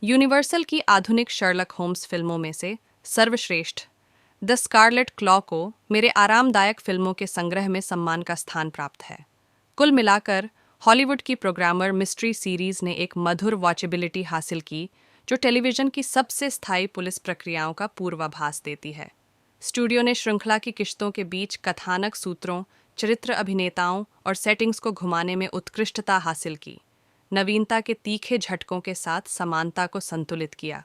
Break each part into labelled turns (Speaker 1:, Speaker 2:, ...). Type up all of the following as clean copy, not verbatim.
Speaker 1: Universal की आधुनिक Sherlock Holmes फिल्मों में से सर्वश्रेष्ठ द स्कारलेट क्लॉ को मेरे आरामदायक फिल्मों के संग्रह में सम्मान का स्थान प्राप्त है। कुल मिलाकर हॉलीवुड की प्रोग्रामर मिस्ट्री सीरीज ने एक मधुर वॉचेबिलिटी हासिल की जो टेलीविजन की सबसे स्थायी पुलिस प्रक्रियाओं का पूर्वाभास देती है। स्टूडियो ने श्रृंखला की किश्तों के बीच कथानक सूत्रों, चरित्र अभिनेताओं और सेटिंग्स को घुमाने में उत्कृष्टता हासिल की, नवीनता के तीखे झटकों के साथ समानता को संतुलित किया।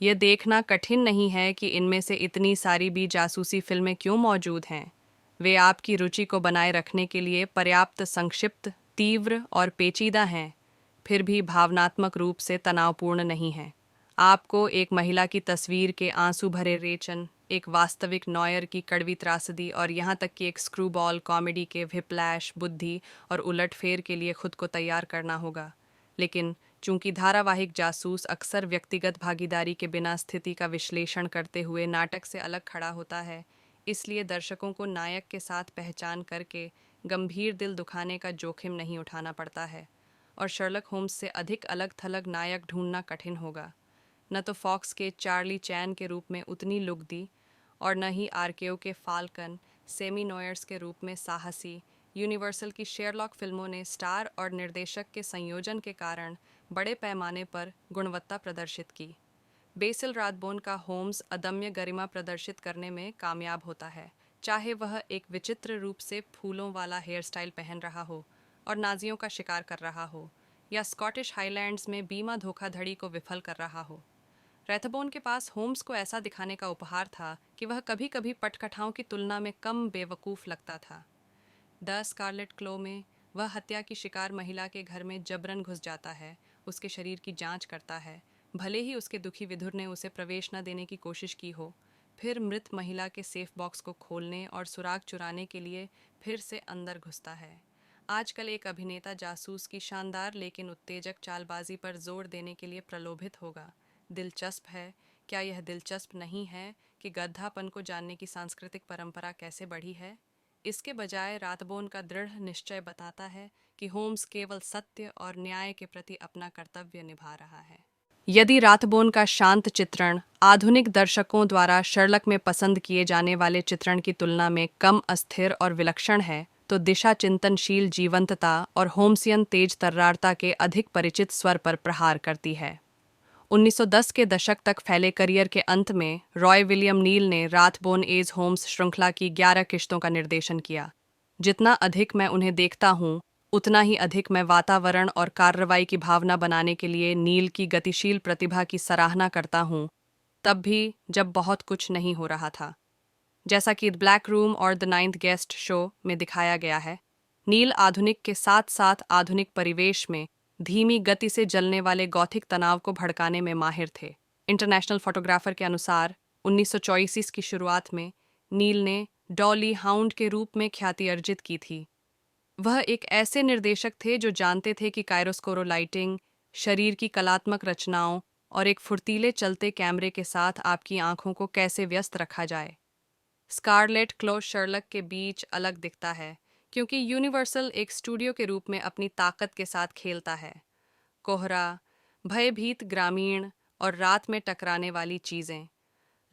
Speaker 1: यह देखना कठिन नहीं है कि इनमें से इतनी सारी भी जासूसी फिल्में क्यों मौजूद हैं। वे आपकी रुचि को बनाए रखने के लिए पर्याप्त संक्षिप्त, तीव्र और पेचीदा हैं, फिर भी भावनात्मक रूप से तनावपूर्ण नहीं हैं। आपको एक महिला की तस्वीर के आंसू भरे रेचन, एक वास्तविक नॉयर की कड़वी त्रासदी और यहाँ तक कि एक स्क्रूबॉल कॉमेडी के व्हिप्लैश, बुद्धि और उलटफेर के लिए खुद को तैयार करना होगा। लेकिन चूंकि धारावाहिक जासूस अक्सर व्यक्तिगत भागीदारी के बिना स्थिति का विश्लेषण करते हुए नाटक से अलग खड़ा होता है, इसलिए दर्शकों को नायक के साथ पहचान करके गंभीर दिल दुखाने का जोखिम नहीं उठाना पड़ता है, और शर्लक होम्स से अधिक अलग थलग नायक ढूंढना कठिन होगा। न तो फॉक्स के चार्ली चैन के रूप में उतनी लुगदी और न ही आरकेओ के फाल्कन सेमी नॉयर्स के रूप में साहसी। यूनिवर्सल की शेरलॉक फिल्मों ने स्टार और निर्देशक के संयोजन के कारण बड़े पैमाने पर गुणवत्ता प्रदर्शित की। बेसिल राथबोन का होम्स अदम्य गरिमा प्रदर्शित करने में कामयाब होता है, चाहे वह एक विचित्र रूप से फूलों वाला हेयर स्टाइल पहन रहा हो और नाजियों का शिकार कर रहा हो, या स्कॉटिश हाईलैंड्स में बीमा धोखाधड़ी को विफल कर रहा हो। रैथबोन के पास होम्स को ऐसा दिखाने का उपहार था कि वह कभी कभी पटकथाओं की तुलना में कम बेवकूफ़ लगता था। द स्कारलेट क्लो में वह हत्या की शिकार महिला के घर में जबरन घुस जाता है, उसके शरीर की जांच करता है, भले ही उसके दुखी विधुर ने उसे प्रवेश न देने की कोशिश की हो, फिर मृत महिला के सेफ बॉक्स को खोलने और सुराग चुराने के लिए फिर से अंदर घुसता है। आजकल एक अभिनेता जासूस की शानदार लेकिन उत्तेजक चालबाजी पर जोर देने के लिए प्रलोभित होगा। दिलचस्प है, क्या यह दिलचस्प नहीं है कि गद्दापन को जानने की सांस्कृतिक परंपरा कैसे बढ़ी है? इसके बजाय राथबोन का दृढ़ निश्चय बताता है कि होम्स केवल सत्य और न्याय के प्रति अपना कर्तव्य निभा रहा है। यदि राथबोन का शांत चित्रण आधुनिक दर्शकों द्वारा शर्लक में पसंद किए जाने वाले चित्रण की तुलना में कम अस्थिर और विलक्षण है, तो दिशा चिंतनशील जीवंतता और होम्सियन तेज तर्रारता के अधिक परिचित स्वर पर प्रहार करती है। 1910 के दशक तक फैले करियर के अंत में रॉय विलियम नील ने राथबोन एज होम्स श्रृंखला की 11 किश्तों का निर्देशन किया। जितना अधिक मैं उन्हें देखता हूँ, उतना ही अधिक मैं वातावरण और कार्रवाई की भावना बनाने के लिए नील की गतिशील प्रतिभा की सराहना करता हूँ, तब भी जब बहुत कुछ नहीं हो रहा था। जैसा कि द ब्लैक रूम और द नाइन्थ गेस्ट शो में दिखाया गया है, नील आधुनिक के साथ साथ आधुनिक परिवेश में धीमी गति से जलने वाले गॉथिक तनाव को भड़काने में माहिर थे। इंटरनेशनल फोटोग्राफर के अनुसार 1984 की शुरुआत में नील ने डॉली हाउंड के रूप में ख्याति अर्जित की थी। वह एक ऐसे निर्देशक थे जो जानते थे कि कायरोस्कोरो लाइटिंग, शरीर की कलात्मक रचनाओं और एक फुर्तीले चलते कैमरे के साथ आपकी आंखों को कैसे व्यस्त रखा जाए। स्कारलेट क्लो शर्लक के बीच अलग दिखता है क्योंकि यूनिवर्सल एक स्टूडियो के रूप में अपनी ताकत के साथ खेलता है। कोहरा, भयभीत ग्रामीण और रात में टकराने वाली चीज़ें।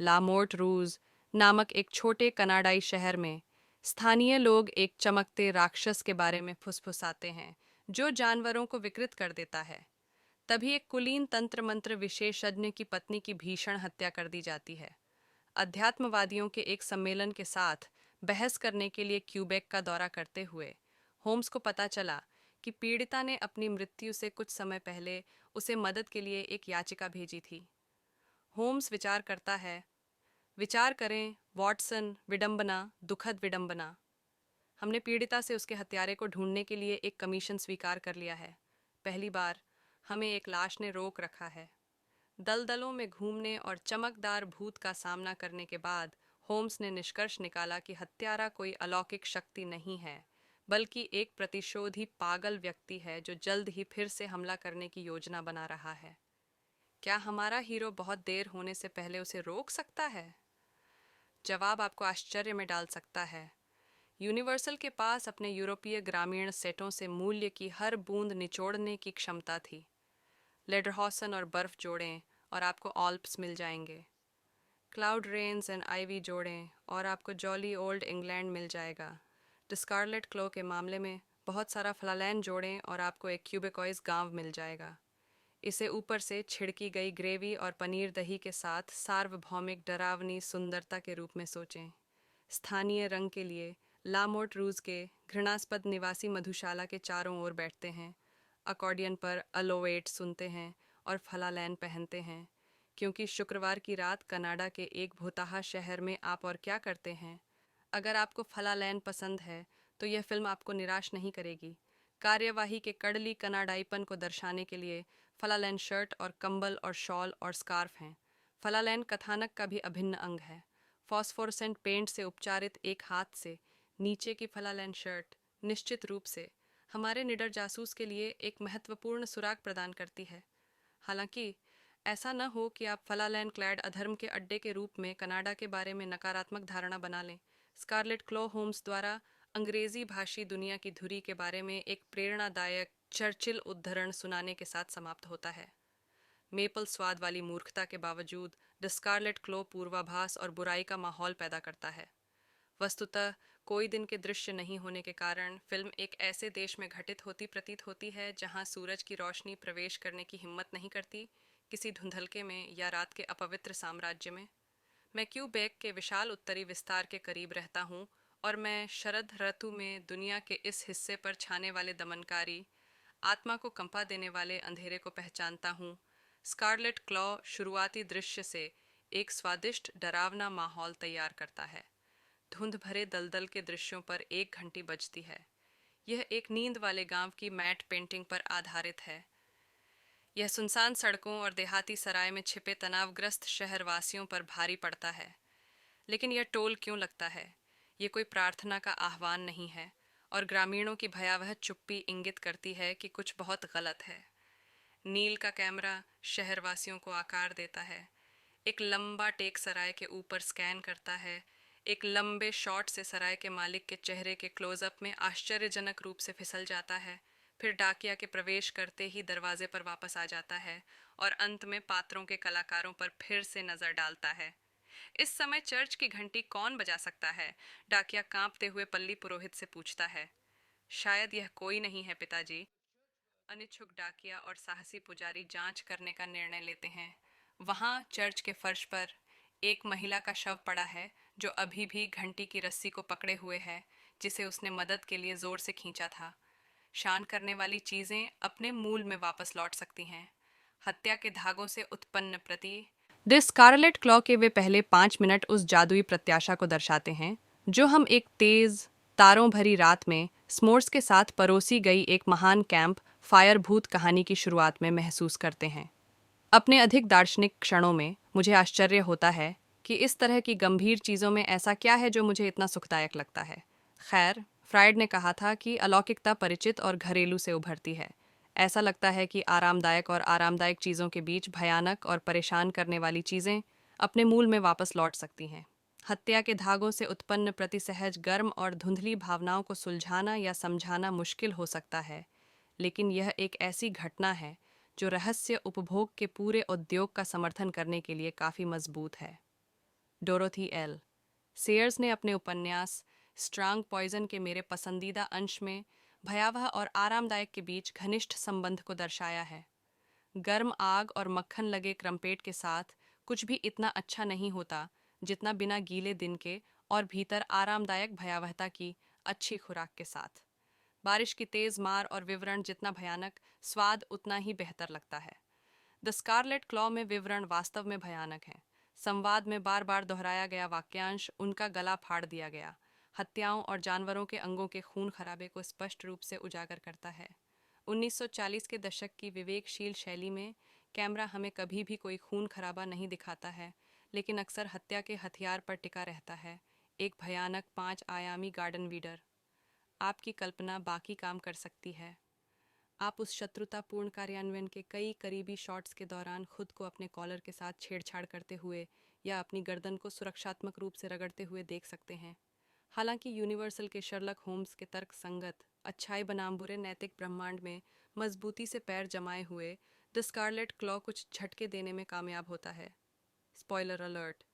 Speaker 1: लामोर्ट रूज नामक एक छोटे कनाडाई शहर में स्थानीय लोग एक चमकते राक्षस के बारे में फुसफुसाते हैं जो जानवरों को विकृत कर देता है। तभी एक कुलीन तंत्र मंत्र विशेषज्ञ की पत्नी की भीषण हत्या कर दी जाती है। अध्यात्मवादियों के एक सम्मेलन के साथ बहस करने के लिए क्यूबेक का दौरा करते हुए होम्स को पता चला कि पीड़िता ने अपनी मृत्यु से कुछ समय पहले उसे मदद के लिए एक याचिका भेजी थी। होम्स विचार करता है, विचार करें वॉटसन, विडंबना, दुखद विडंबना। हमने पीड़िता से उसके हत्यारे को ढूंढने के लिए एक कमीशन स्वीकार कर लिया है। पहली बार हमें एक लाश ने रोक रखा है। दलदलों में घूमने और चमकदार भूत का सामना करने के बाद होम्स ने निष्कर्ष निकाला कि हत्यारा कोई अलौकिक शक्ति नहीं है, बल्कि एक प्रतिशोधी पागल व्यक्ति है जो जल्द ही फिर से हमला करने की योजना बना रहा है। क्या हमारा हीरो बहुत देर होने से पहले उसे रोक सकता है? जवाब आपको आश्चर्य में डाल सकता है। यूनिवर्सल के पास अपने यूरोपीय ग्रामीण सेटों से मूल्य की हर बूंद निचोड़ने की क्षमता थी। लेडरहॉसन और बर्फ़ जोड़ें और आपको ऑल्प्स मिल जाएंगे। क्लाउड रेन्स एंड आइवी जोड़ें और आपको जॉली ओल्ड इंग्लैंड मिल जाएगा। द स्कारलेट क्लो के मामले में बहुत सारा फ्लालैन जोड़ें और आपको एक क्यूबिकॉइज गांव मिल जाएगा। इसे ऊपर से छिड़की गई ग्रेवी और पनीर दही के साथ सार्वभौमिक डरावनी सुंदरता के रूप में सोचें। स्थानीय रंग के लिए लामोट रूज के घृणास्पद निवासी मधुशाला के चारों ओर बैठते हैं, अकॉर्डियन पर अलोवेट सुनते हैं और फलालैन पहनते हैं, क्योंकि शुक्रवार की रात कनाडा के एक भोताहा शहर में आप और क्या करते हैं। अगर आपको फलालैन पसंद है तो यह फिल्म आपको निराश नहीं करेगी। कार्यवाही के कड़ली कनाडाईपन को दर्शाने के लिए फलालैन शर्ट और कंबल और शॉल और स्कार्फ हैं। फलालैन कथानक का भी अभिन्न अंग है। फॉस्फोरेसेंट पेंट से उपचारित एक हाथ से नीचे की फलालैन शर्ट निश्चित रूप से हमारे निडर जासूस के लिए एक महत्वपूर्ण सुराग प्रदान करती है। हालांकि ऐसा न हो कि आप फलालैन क्लैड अधर्म के अड्डे के रूप में कनाडा के बारे में नकारात्मक धारणा बना लें। स्कारलेट क्लो होम्स द्वारा अंग्रेजी भाषी दुनिया की धुरी के बारे में एक प्रेरणादायक चर्चिल उद्धरण सुनाने के साथ समाप्त होता है। मेपल स्वाद वाली मूर्खता के बावजूद द स्कारलेट क्लो पूर्वाभास और बुराई का माहौल पैदा करता है। वस्तुतः कोई दिन के दृश्य नहीं होने के कारण फिल्म एक ऐसे देश में घटित होती प्रतीत होती है जहां सूरज की रोशनी प्रवेश करने की हिम्मत नहीं करती, किसी धुंधलके में या रात के अपवित्र साम्राज्य में। मैं क्यूबेक के विशाल उत्तरी विस्तार के करीब रहता हूँ और मैं शरद ऋतु में दुनिया के इस हिस्से पर छाने वाले दमनकारी, आत्मा को कंपा देने वाले अंधेरे को पहचानता हूँ। स्कारलेट क्लॉ शुरुआती दृश्य से एक स्वादिष्ट डरावना माहौल तैयार करता है। धुंध भरे दलदल के दृश्यों पर एक घंटी बजती है। यह एक नींद वाले गांव की मैट पेंटिंग पर आधारित है। यह सुनसान सड़कों और देहाती सराय में छिपे तनावग्रस्त शहरवासियों पर भारी पड़ता है। लेकिन यह टोल क्यों लगता है? ये कोई प्रार्थना का आह्वान नहीं है, और ग्रामीणों की भयावह चुप्पी इंगित करती है कि कुछ बहुत गलत है। नील का कैमरा शहरवासियों को आकार देता है। एक लंबा टेक सराय के ऊपर स्कैन करता है। एक लंबे शॉट से सराय के मालिक के चेहरे के क्लोजअप में आश्चर्यजनक रूप से फिसल जाता है। फिर डाकिया के प्रवेश करते ही दरवाजे पर वापस आ जाता है और अंत में पात्रों के कलाकारों पर फिर से नजर डालता है। इस समय चर्च की घंटी कौन बजा सकता है? डाकिया कांपते हुए पल्ली पुरोहित से पूछता है। शायद यह कोई नहीं है पिताजी। अनिच्छुक डाकिया और साहसी पुजारी जांच करने का निर्णय लेते हैं। वहां चर्च के फर्श पर एक महिला का शव पड़ा है, जो अभी भी घंटी की रस्सी को पकड़े हुए है, जिसे उसने मदद के लिए जोर से खींचा था। शान करने वाली चीजें अपने मूल में वापस लौट सकती हैं। हत्या के धागों से उत्पन्न प्रति द स्कारलेट क्लॉ के वे पहले 5 मिनट उस जादुई प्रत्याशा को दर्शाते हैं जो हम एक तेज तारों भरी रात में स्मोर्स के साथ परोसी गई एक महान कैंप फायर भूत कहानी की शुरुआत में महसूस करते हैं। अपने अधिक दार्शनिक क्षणों में मुझे आश्चर्य होता है कि इस तरह की गंभीर चीज़ों में ऐसा क्या है जो मुझे इतना सुखदायक लगता है। खैर, फ्रायड ने कहा था कि अलौकिकता परिचित और घरेलू से उभरती है। ऐसा लगता है कि आरामदायक और आरामदायक चीज़ों के बीच भयानक और परेशान करने वाली चीज़ें अपने मूल में वापस लौट सकती हैं। हत्या के धागों से उत्पन्न प्रतिसहज गर्म और धुंधली भावनाओं को सुलझाना या समझाना मुश्किल हो सकता है, लेकिन यह एक ऐसी घटना है जो रहस्य उपभोग के पूरे उद्योग का समर्थन करने के लिए काफ़ी मजबूत है। डोरोथी एल सेयर्स ने अपने उपन्यास स्ट्रांग पॉइजन के मेरे पसंदीदा अंश में भयावह और आरामदायक के बीच घनिष्ठ संबंध को दर्शाया है। गर्म आग और मक्खन लगे क्रम्पेट के साथ कुछ भी इतना अच्छा नहीं होता जितना बिना गीले दिन के और भीतर आरामदायक भयावहता की अच्छी खुराक के साथ। बारिश की तेज मार और विवरण जितना भयानक, स्वाद उतना ही बेहतर लगता है। द स्कारलेट क्लॉ में विवरण वास्तव में भयानक हैं। संवाद में बार बार दोहराया गया वाक्यांश उनका गला फाड़ दिया गया हत्याओं और जानवरों के अंगों के खून खराबे को स्पष्ट रूप से उजागर करता है। 1940 के दशक की विवेकशील शैली में कैमरा हमें कभी भी कोई खून खराबा नहीं दिखाता है, लेकिन अक्सर हत्या के हथियार पर टिका रहता है, एक भयानक 5 आयामी गार्डन वीडर। आपकी कल्पना बाकी काम कर सकती है। आप उस शत्रुतापूर्ण कार्यान्वयन के कई करीबी शॉट्स के दौरान खुद को अपने कॉलर के साथ छेड़छाड़ करते हुए या अपनी गर्दन को सुरक्षात्मक रूप से रगड़ते हुए देख सकते हैं। हालांकि यूनिवर्सल के शर्लक होम्स के तर्क संगत अच्छाई बनाम बुरे नैतिक ब्रह्मांड में मजबूती से पैर जमाए हुए द स्कारलेट क्लॉ कुछ झटके देने में कामयाब होता है। Spoiler alert.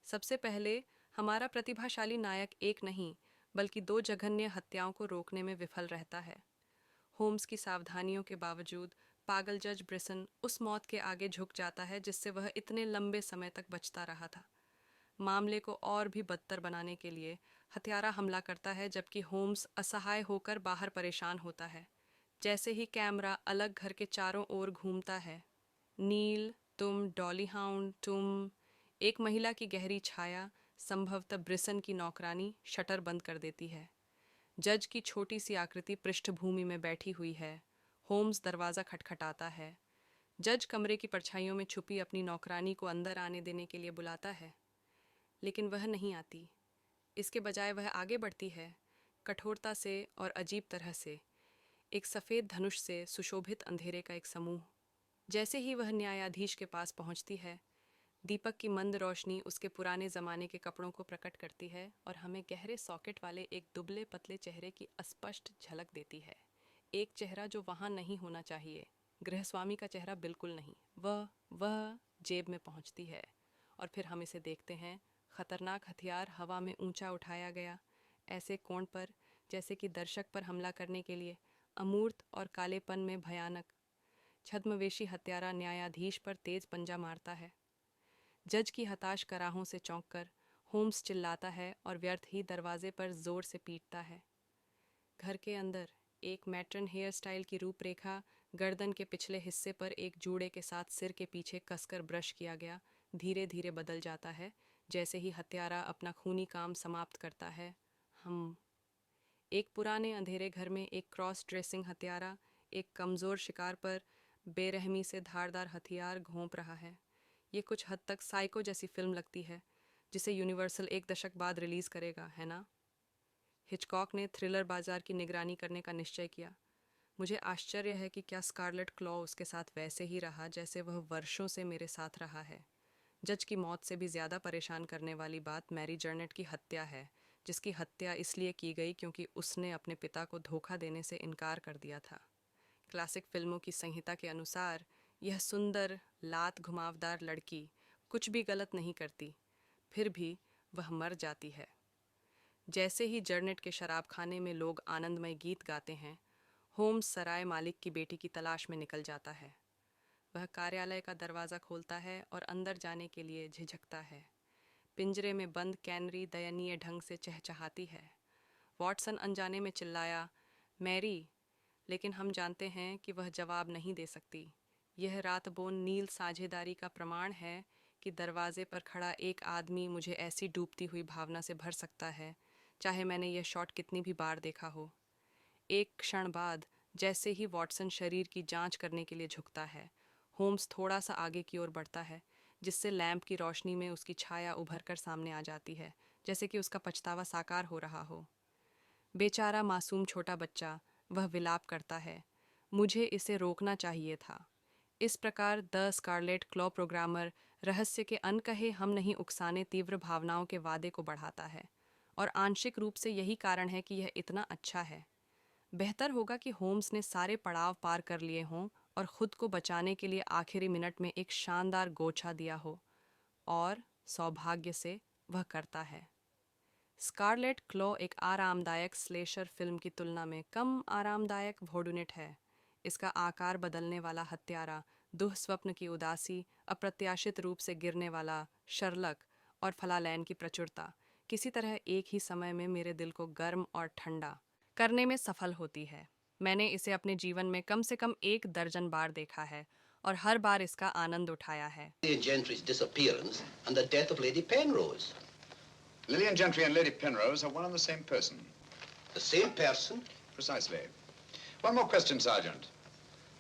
Speaker 1: सबसे पहले हमारा प्रतिभाशाली नायक एक नहीं बल्कि 2 जघन्य हत्याओं को रोकने में विफल रहता है। होम्स की सावधानियों के बावजूद पागल जज ब्रिसन उस मौत के आगे झुक जाता है जिससे वह इतने लंबे समय तक बचता रहा था। मामले को और भी बदतर बनाने के लिए हत्यारा हमला करता है जबकि होम्स असहाय होकर बाहर परेशान होता है। जैसे ही कैमरा अलग घर के चारों ओर घूमता है, नील, तुम, डॉली हाउंड, तुम, एक महिला की गहरी छाया, संभवतः ब्रिसन की नौकरानी, शटर बंद कर देती है। जज की छोटी सी आकृति पृष्ठभूमि में बैठी हुई है। होम्स दरवाज़ा खटखटाता है। जज कमरे की परछाइयों में छुपी अपनी नौकरानी को अंदर आने देने के लिए बुलाता है, लेकिन वह नहीं आती। इसके बजाय वह आगे बढ़ती है, कठोरता से और अजीब तरह से, एक सफ़ेद धनुष से सुशोभित अंधेरे का एक समूह। जैसे ही वह न्यायाधीश के पास पहुंचती है, दीपक की मंद रोशनी उसके पुराने ज़माने के कपड़ों को प्रकट करती है और हमें गहरे सॉकेट वाले एक दुबले पतले चेहरे की अस्पष्ट झलक देती है। एक चेहरा जो वहाँ नहीं होना चाहिए, गृहस्वामी का चेहरा बिल्कुल नहीं। वह जेब में पहुँचती है और फिर हम इसे देखते हैं, खतरनाक हथियार हवा में ऊंचा उठाया गया, ऐसे कोण पर जैसे कि दर्शक पर हमला करने के लिए, अमूर्त और कालेपन में भयानक। छद्मवेशी हत्यारा न्यायाधीश पर तेज पंजा मारता है। जज की हताश कराहों से चौंककर होम्स चिल्लाता है और व्यर्थ ही दरवाजे पर जोर से पीटता है। घर के अंदर एक मैट्रन हेयर स्टाइल की रूपरेखा, गर्दन के पिछले हिस्से पर एक जूड़े के साथ सिर के पीछे कसकर ब्रश किया गया, धीरे धीरे बदल जाता है जैसे ही हत्यारा अपना खूनी काम समाप्त करता है। हम एक पुराने अंधेरे घर में एक क्रॉस ड्रेसिंग हत्यारा एक कमज़ोर शिकार पर बेरहमी से धारदार हथियार घोंप रहा है। ये कुछ हद तक साइको जैसी फिल्म लगती है जिसे यूनिवर्सल 1 दशक बाद रिलीज़ करेगा, है ना? हिचकॉक ने थ्रिलर बाजार की निगरानी करने का निश्चय किया। मुझे आश्चर्य है कि क्या स्कारलेट क्लॉ उसके साथ वैसे ही रहा जैसे वह वर्षों से मेरे साथ रहा है। जज की मौत से भी ज़्यादा परेशान करने वाली बात मैरी जर्नेट की हत्या है, जिसकी हत्या इसलिए की गई क्योंकि उसने अपने पिता को धोखा देने से इनकार कर दिया था। क्लासिक फिल्मों की संहिता के अनुसार यह सुंदर, लात घुमावदार लड़की कुछ भी गलत नहीं करती, फिर भी वह मर जाती है। जैसे ही जर्नेट के शराबखाने में लोग आनंदमय गीत गाते हैं, होम्स सराय मालिक की बेटी की तलाश में निकल जाता है। वह कार्यालय का दरवाज़ा खोलता है और अंदर जाने के लिए झिझकता है। पिंजरे में बंद कैनरी दयनीय ढंग से चहचहाती है। वॉटसन अनजाने में चिल्लाया, मैरी, लेकिन हम जानते हैं कि वह जवाब नहीं दे सकती। यह रातबोन नील साझेदारी का प्रमाण है कि दरवाजे पर खड़ा एक आदमी मुझे ऐसी डूबती हुई भावना से भर सकता है, चाहे मैंने यह शॉट कितनी भी बार देखा हो। एक क्षण बाद, जैसे ही वॉटसन शरीर की जांच करने के लिए झुकता है, होम्स थोड़ा सा आगे की ओर बढ़ता है, जिससे लैंप की रोशनी में उसकी छाया उभर कर सामने आ जाती है, जैसे कि उसका पछतावा साकार हो रहा हो। बेचारा मासूम छोटा बच्चा, वह विलाप करता है, मुझे इसे रोकना चाहिए था। इस प्रकार द स्कारलेट क्लॉ प्रोग्रामर रहस्य के अनकहे हम नहीं उकसाने तीव्र भावनाओं के वादे को बढ़ाता है, और आंशिक रूप से यही कारण है कि यह इतना अच्छा है। बेहतर होगा कि होम्स ने सारे पड़ाव पार कर लिए हों और खुद को बचाने के लिए आखिरी मिनट में एक शानदार गोछा दिया हो, और सौभाग्य से वह करता है। स्कारलेट क्लॉ एक आरामदायक स्लेशर फिल्म की तुलना में कम आरामदायक वोडुनिट है। इसका आकार बदलने वाला हत्यारा, दुःस्वप्न की उदासी, अप्रत्याशित रूप से गिरने वाला शर्लक और फलालैन की प्रचुरता किसी तरह एक ही समय में मेरे दिल को गर्म और ठंडा करने में सफल होती है। मैंने इसे अपने जीवन में कम से कम 1 दर्जन बार देखा है और हर बार इसका आनंद उठाया है।
Speaker 2: Gentry's disappearance and the death of Lady Penrose.
Speaker 3: Lillian Gentry and Lady Penrose are one and the same person.
Speaker 2: The same person?
Speaker 3: Precisely. One more question, Sergeant.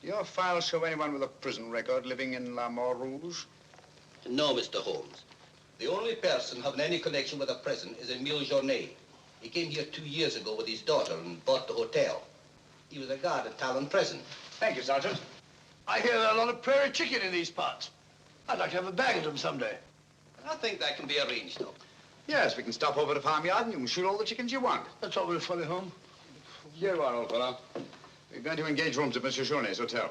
Speaker 3: Do your files show anyone with a prison record living in La Mort Rouge?
Speaker 2: No, Mr. Holmes. The only person having any connection with the prison is Emile Journet. He came here 2 years ago with his daughter and bought the hotel. He was a guard at Talon Prison.
Speaker 3: Thank you, Sergeant.
Speaker 4: I hear there are a lot of prairie chicken in these parts. I'd like to have a bag of them someday.
Speaker 2: I think that can be arranged, though.
Speaker 3: Yes, we can stop over at the farmyard and you can shoot all the chickens you want.
Speaker 4: That's all very funny, home.
Speaker 3: Here you are, old fellow. We're going to engage rooms at Monsieur Journet's hotel.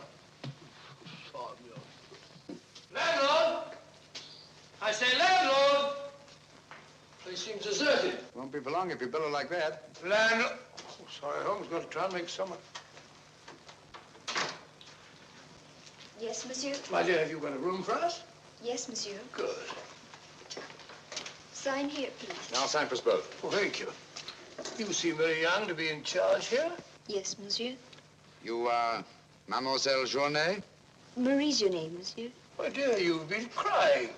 Speaker 4: farm, Landlord! I say, landlord! Place seems deserted.
Speaker 3: Won't be for long if you bellow like that.
Speaker 4: Landlord! Oh, sorry, Holmes. Got to try and make summer.
Speaker 5: Yes, monsieur.
Speaker 4: My dear, have you got a room for us?
Speaker 5: Yes, monsieur.
Speaker 4: Good.
Speaker 5: Sign here, please.
Speaker 3: Now sign for us both.
Speaker 4: Well, thank you. You seem very young to be in charge here.
Speaker 5: Yes, monsieur.
Speaker 3: You are Mademoiselle Journet?
Speaker 5: Marie's your name, monsieur.
Speaker 4: My dear, you've been crying.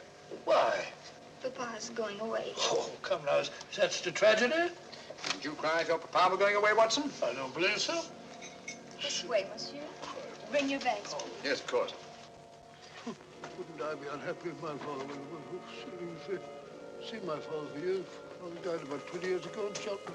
Speaker 4: Why?
Speaker 5: Papa's going away.
Speaker 4: Oh, come now. Is that such a tragedy?
Speaker 3: Did you cry if your papa were going away, Watson?
Speaker 4: I don't believe so.
Speaker 5: This way, monsieur. Bring your bags.
Speaker 3: Yes, of course.
Speaker 4: Wouldn't I be unhappy if my father were seen my father for years? Father died about 20 years ago in Cheltenham.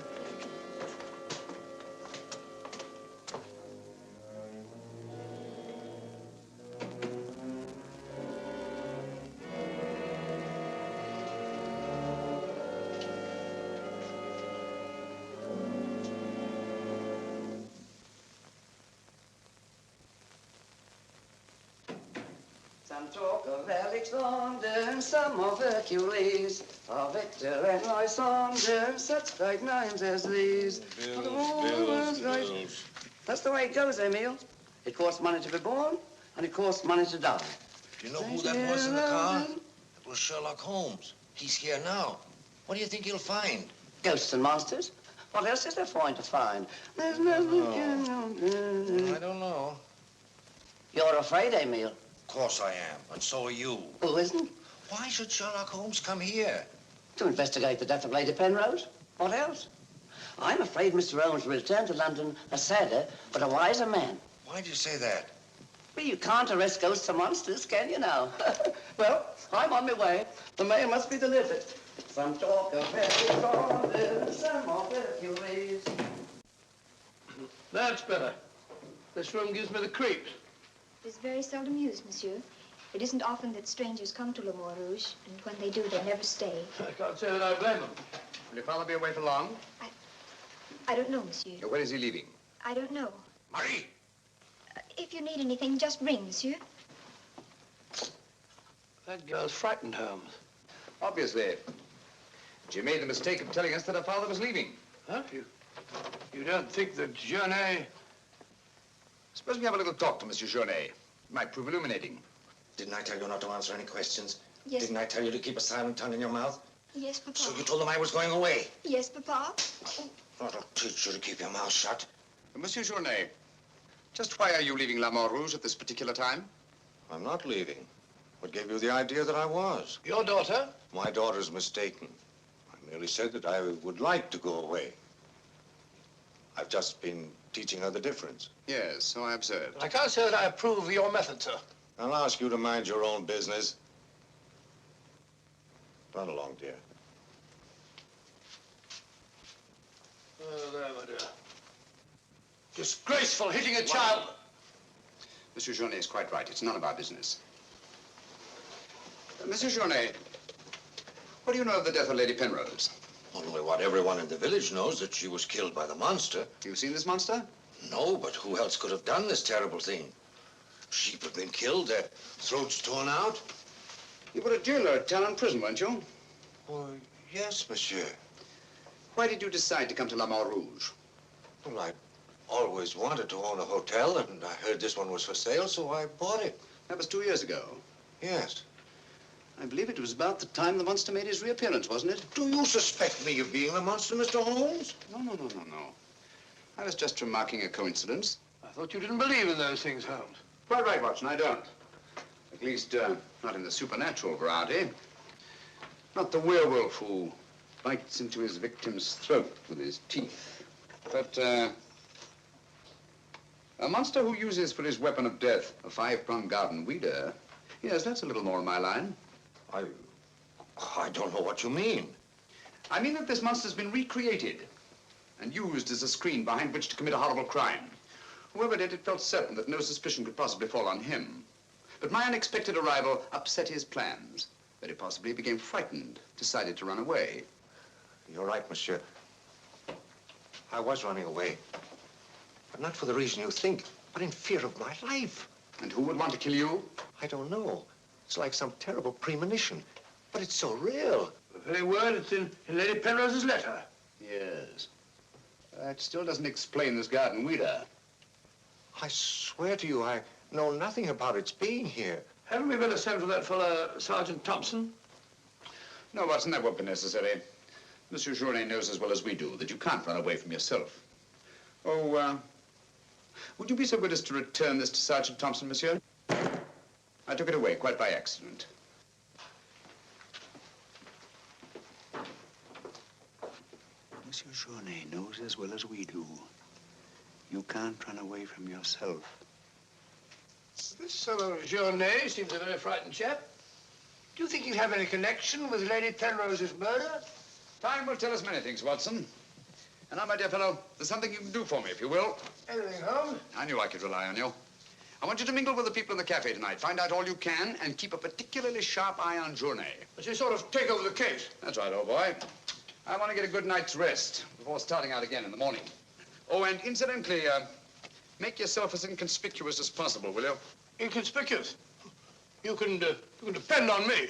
Speaker 6: Some talk of Alexander, some of Hercules, of Victor and Lysander, such great names as these.
Speaker 7: Bills.
Speaker 6: That's the way it goes, Emil. It costs money to be born, and it costs money to die.
Speaker 7: Do you know who that was in the car? It was Sherlock Holmes. He's here now. What do you think he'll find?
Speaker 6: Ghosts and monsters. What else is there for him to find? There's nothing.
Speaker 7: I don't know.
Speaker 6: You're afraid, Emil.
Speaker 7: Of course I am, and so are you.
Speaker 6: Who isn't?
Speaker 7: Why should Sherlock Holmes come here?
Speaker 6: To investigate the death of Lady Penrose. What else? I'm afraid Mr. Holmes will return to London a sadder but a wiser man.
Speaker 7: Why do you say that?
Speaker 6: Well, you can't arrest ghosts and monsters, can you now? Well, I'm on my way. The mail must be delivered. Some talk of Hercules, some of Hercules.
Speaker 4: That's better. This room gives me the creeps.
Speaker 5: It is very seldom used, monsieur. It isn't often that strangers come to Le Mort Rouge, and when they do, they never stay.
Speaker 4: I can't say that I blame them.
Speaker 3: Will your father be away for long?
Speaker 5: I don't know, monsieur.
Speaker 3: When is he leaving?
Speaker 5: I don't know.
Speaker 7: Marie!
Speaker 5: If you need anything, just ring, monsieur.
Speaker 4: That girl's frightened, Holmes.
Speaker 3: Obviously. She made the mistake of telling us that her father was leaving.
Speaker 4: Huh? You don't think that Journet...
Speaker 3: Suppose we have a little talk to Monsieur Journet. It might prove illuminating.
Speaker 7: Didn't I tell you not to answer any questions?
Speaker 5: Yes.
Speaker 7: Didn't I tell you to keep a silent tongue in your mouth?
Speaker 5: Yes, Papa.
Speaker 7: So you told them I was going away?
Speaker 5: Yes, Papa.
Speaker 7: I'll teach you to keep your mouth shut.
Speaker 3: Monsieur Journet, just why are you leaving La Mort Rouge at this particular time?
Speaker 7: I'm not leaving. What gave you the idea that I was?
Speaker 4: Your daughter?
Speaker 7: My daughter's mistaken. I merely said that I would like to go away. I've just been teaching her the difference.
Speaker 3: Yes, so I observed.
Speaker 4: I can't say that I approve of your method, sir.
Speaker 7: I'll ask you to mind your own business. Run along, dear.
Speaker 4: Oh, there, my dear. Disgraceful, hitting a child.
Speaker 3: Monsieur Journet is quite right. It's none of our business. Monsieur Journet, what do you know of the death of Lady Penrose?
Speaker 7: Only what everyone in the village knows, that she was killed by the monster.
Speaker 3: You've seen this monster?
Speaker 7: No, but who else could have done this terrible thing? Sheep have been killed, their throats torn out.
Speaker 3: You were a jailer at Talon Prison, weren't you?
Speaker 7: Oh, yes, monsieur.
Speaker 3: Why did you decide to come to La Mort Rouge?
Speaker 7: Well, I always wanted to own a hotel, and I heard this one was for sale, so I bought it.
Speaker 3: That was 2 years ago.
Speaker 7: Yes.
Speaker 3: I believe it was about the time the monster made his reappearance, wasn't it?
Speaker 7: Do you suspect me of being the monster, Mr. Holmes?
Speaker 3: No. I was just remarking a coincidence.
Speaker 4: I thought you didn't believe in those things, Holmes.
Speaker 3: Quite right, Watson, I don't. At least, not in the supernatural variety. Not the werewolf who bites into his victim's throat with his teeth. But, a monster who uses for his weapon of death a 5-pronged garden weeder. Yes, that's a little more in my line.
Speaker 7: I don't know what you mean.
Speaker 3: I mean that this monster's been recreated and used as a screen behind which to commit a horrible crime. Whoever did it felt certain that no suspicion could possibly fall on him. But my unexpected arrival upset his plans. Very possibly he became frightened, decided to run away.
Speaker 7: You're right, monsieur. I was running away. But not for the reason you think, but in fear of my life.
Speaker 3: And who would want to kill you?
Speaker 7: I don't know. It's like some terrible premonition. But it's so real.
Speaker 4: The very word, it's in Lady Penrose's letter.
Speaker 3: Yes. That still doesn't explain this garden weeder.
Speaker 7: I swear to you, I know nothing about its being here.
Speaker 4: Haven't we better send for that fellow, Sergeant Thompson?
Speaker 3: No, Watson, that won't be necessary. Monsieur Journet knows as well as we do that you can't run away from yourself. Oh, would you be so good as to return this to Sergeant Thompson, monsieur? I took it away quite by accident.
Speaker 8: Monsieur Journet knows as well as we do. You can't run away from yourself.
Speaker 4: This fellow Journet seems a very frightened chap. Do you think he'll have any connection with Lady Penrose's murder?
Speaker 3: Time will tell us many things, Watson. And now, my dear fellow, there's something you can do for me, if you will.
Speaker 4: Anything, Holmes?
Speaker 3: I knew I could rely on you. I want you to mingle with the people in the cafe tonight. Find out all you can and keep a particularly sharp eye on Journet.
Speaker 4: But you sort of take over the case.
Speaker 3: That's right, old boy. I want to get a good night's rest before starting out again in the morning. Oh, and incidentally, make yourself as inconspicuous as possible, will you?
Speaker 4: Inconspicuous? You can depend on me.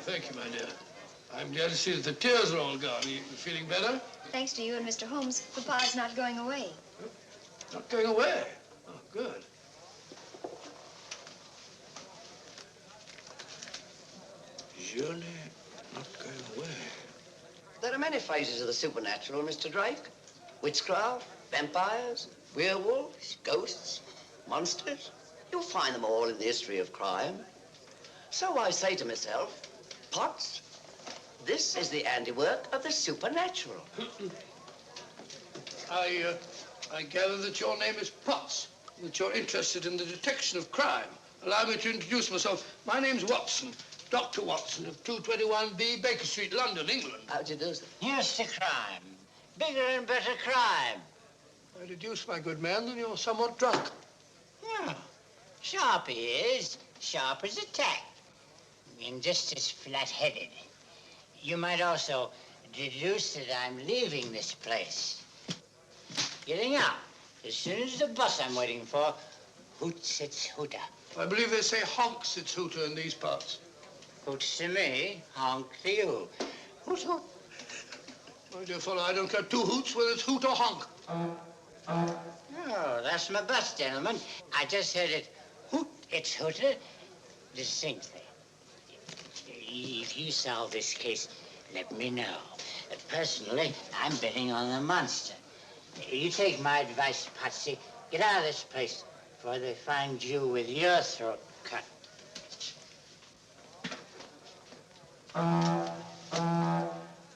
Speaker 4: Thank you, my dear. I'm glad to see that the tears are all gone. Are you feeling better?
Speaker 5: Thanks to you and Mr. Holmes, Papa's not going away.
Speaker 4: Not going away? Oh, good.
Speaker 8: Journet not going away.
Speaker 6: There are many phases of the supernatural, Mr. Drake. Witchcraft, vampires, werewolves, ghosts, monsters. You'll find them all in the history of crime. So I say to myself, Potts, this is the handiwork of the supernatural.
Speaker 4: I gather that your name is Potts, that you're interested in the detection of crime. Allow me to introduce myself. My name's Watson, Dr. Watson of 221B Baker Street, London, England.
Speaker 6: How'd you do, sir?
Speaker 9: Here's to crime. Bigger and better crime.
Speaker 4: I deduce, my good man, that you're somewhat drunk.
Speaker 9: Yeah. Sharp he is. Sharp as a tack. And just as flat-headed. You might also deduce that I'm leaving this place. Getting out. As soon as the bus I'm waiting for hoots its hooter.
Speaker 4: I believe they say honks its hooter in these parts.
Speaker 9: Hoots to me, honk to you. Hoot, hoot.
Speaker 4: My dear fellow, I don't care two hoots whether it's hoot or honk.
Speaker 9: Oh, that's my bus, gentlemen. I just heard it hoot its hooter distinctly. If you solve this case, let me know. Personally, I'm betting on the monster. You take my advice, Patsy. Get out of this place before they find you with your throat cut.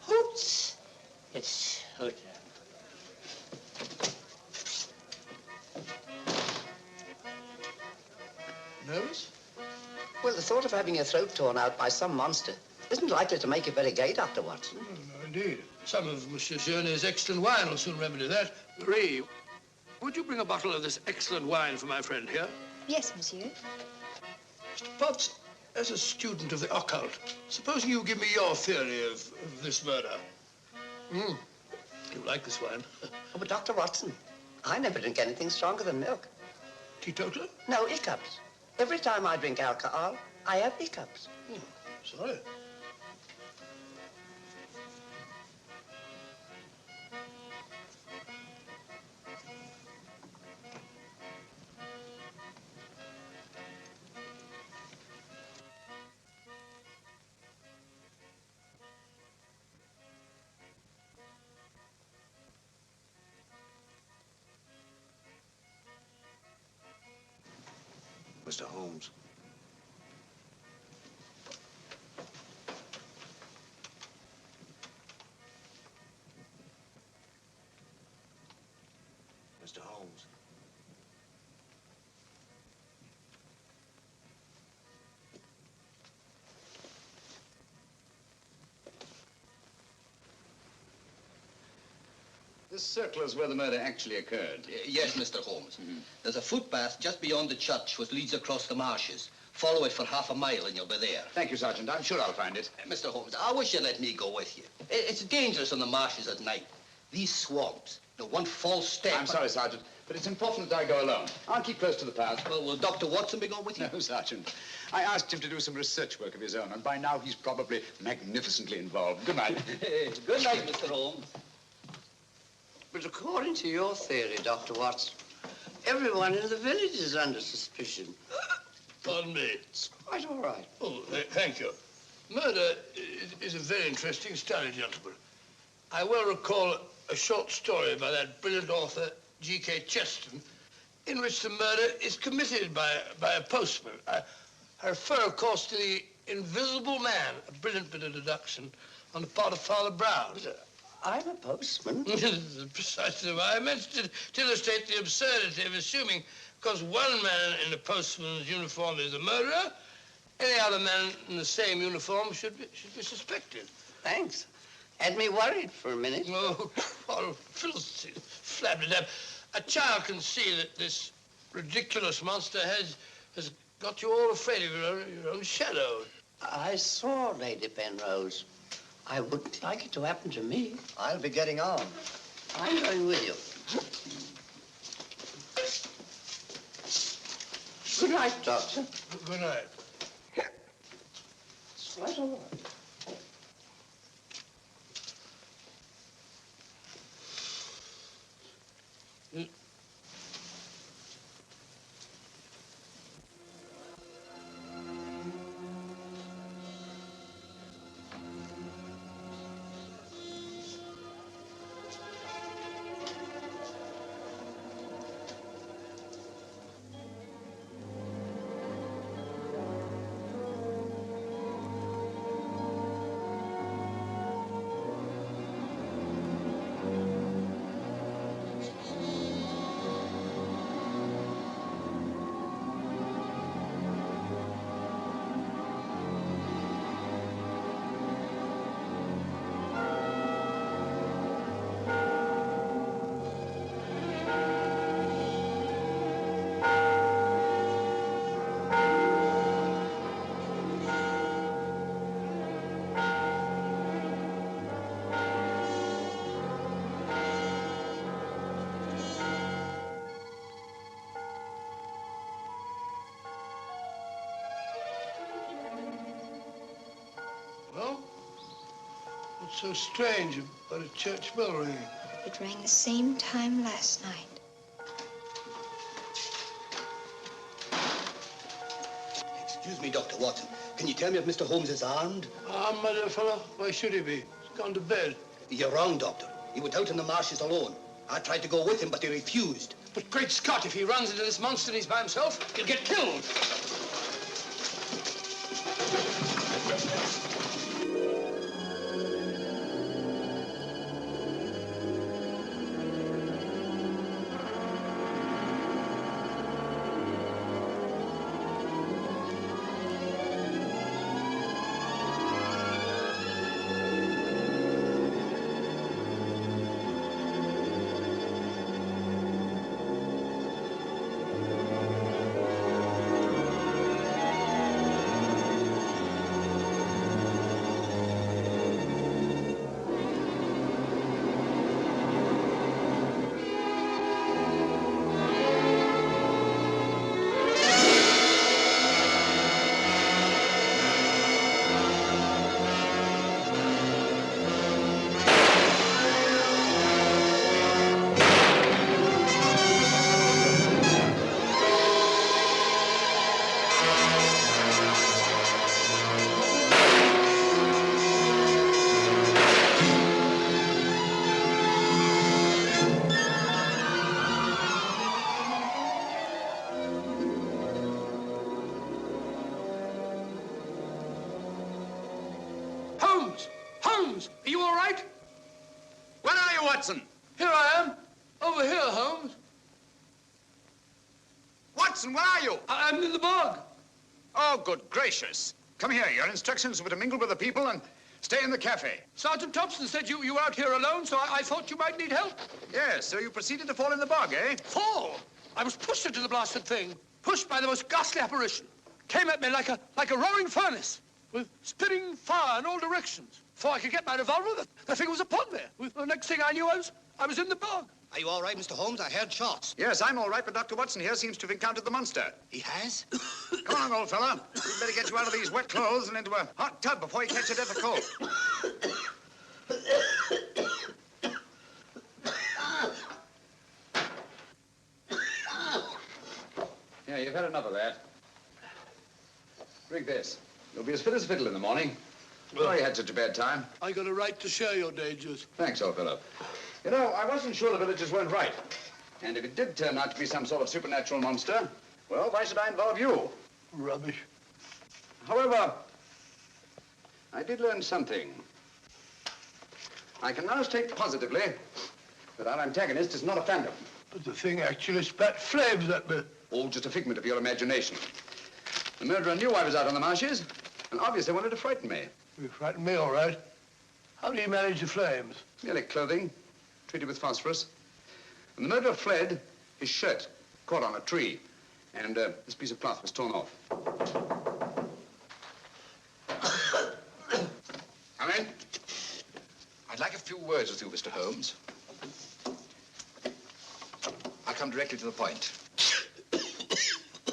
Speaker 9: Hoots! It's hooter.
Speaker 4: Nervous?
Speaker 6: Well, the thought of having your throat torn out by some monster isn't likely to make you very gay, Dr. Watson.
Speaker 4: No, indeed. Some of Monsieur Journet's excellent wine will soon remedy that. Marie, would you bring a bottle of this excellent wine for my friend here?
Speaker 5: Yes, monsieur.
Speaker 4: Mr. Potts, as a student of the occult, supposing you give me your theory of this murder. You like this wine?
Speaker 6: Oh, but Dr. Watson, I never drink anything stronger than milk.
Speaker 4: Teetotaler?
Speaker 6: No, hiccups. Every time I drink alcohol, I have hiccups.
Speaker 4: Sorry.
Speaker 7: Mr. Holmes. Mr. Holmes.
Speaker 3: This circle is where the murder actually occurred.
Speaker 2: Yes, Mr. Holmes. There's a footpath just beyond the church which leads across the marshes. Follow it for half a mile and you'll be there.
Speaker 3: Thank you, Sergeant. I'm sure I'll find it.
Speaker 2: Mr. Holmes, I wish you'd let me go with you. It's dangerous on the marshes at night. These swamps, one false step...
Speaker 3: I'm sorry, Sergeant, but it's important that I go alone. I'll keep close to the path.
Speaker 2: Well, will Dr. Watson be going with you?
Speaker 3: No, Sergeant. I asked him to do some research work of his own, and by now he's probably magnificently involved. Good night.
Speaker 2: Good night, Mr. Holmes.
Speaker 6: But according to your theory, Dr. Watson, everyone in the village is under suspicion.
Speaker 4: Pardon me.
Speaker 6: It's quite all right.
Speaker 4: Oh, thank you. Murder is a very interesting study, gentlemen. I well recall a short story by that brilliant author, G.K. Chesterton, in which the murder is committed by a postman. I refer, of course, to the Invisible Man, a brilliant bit of deduction on the part of Father Brown.
Speaker 6: I'm a postman.
Speaker 4: Precisely why I mentioned it, to illustrate the absurdity of assuming because one man in a postman's uniform is a murderer, any other man in the same uniform should be suspected.
Speaker 6: Thanks. Had me worried for a minute.
Speaker 4: Oh, Philistine, flabbergab. A child can see that this ridiculous monster has got you all afraid of your own shadow.
Speaker 6: I saw Lady Penrose. I wouldn't like it to happen to me.
Speaker 2: I'll be getting on.
Speaker 6: I'm going with you. Good night, Doctor.
Speaker 4: Good night.
Speaker 6: It's quite all right.
Speaker 4: Well, what's so strange about a church bell ringing?
Speaker 5: It rang the same time last night.
Speaker 2: Excuse me, Dr. Watson. Can you tell me if Mr. Holmes is armed?
Speaker 4: Armed, my dear fellow? Why should he be? He's gone to bed.
Speaker 2: You're wrong, Doctor. He went out in the marshes alone. I tried to go with him, but he refused.
Speaker 4: But great Scott, if he runs into this monster and he's by himself, he'll get killed. Holmes, are you all right?
Speaker 3: Where are you, Watson?
Speaker 4: Here I am. Over here, Holmes.
Speaker 3: Watson, where are you?
Speaker 4: I'm in the bog.
Speaker 3: Oh, good gracious. Come here. Your instructions were to mingle with the people and stay in the cafe.
Speaker 4: Sergeant Thompson said you were out here alone, so I thought you might need help.
Speaker 3: Yes, so you proceeded to fall in the bog, eh?
Speaker 4: Fall? I was pushed into the blasted thing. Pushed by the most ghastly apparition. Came at me like a roaring furnace, with spitting fire in all directions. Before I could get my revolver, the thing was upon me. The next thing I knew, I was in the bog.
Speaker 2: Are you all right, Mr. Holmes? I heard shots.
Speaker 3: Yes, I'm all right, but Dr. Watson here seems to have encountered the monster.
Speaker 2: He has?
Speaker 3: Come along, old fella. We'd better get you out of these wet clothes and into a hot tub before you catch a death of cold. Yeah, you've had enough of that. Drink this. You'll be as fit as a fiddle in the morning. Oh, you had such a bad time.
Speaker 4: I got a right to share your dangers.
Speaker 3: Thanks, old fellow. You know, I wasn't sure the villagers weren't right. And if it did turn out to be some sort of supernatural monster, well, why should I involve you?
Speaker 4: Rubbish.
Speaker 3: However, I did learn something. I can now state positively that our antagonist is not a phantom.
Speaker 4: But the thing actually spat flames at me.
Speaker 3: All just a figment of your imagination. The murderer knew I was out on the marshes and obviously wanted to frighten me.
Speaker 4: You frightened me, all right. How do you manage the flames?
Speaker 3: Merely clothing, treated with phosphorus. When the murderer fled, his shirt caught on a tree, and this piece of cloth was torn off. Come in. I'd like a few words with you, Mr. Holmes. I'll come directly to the point.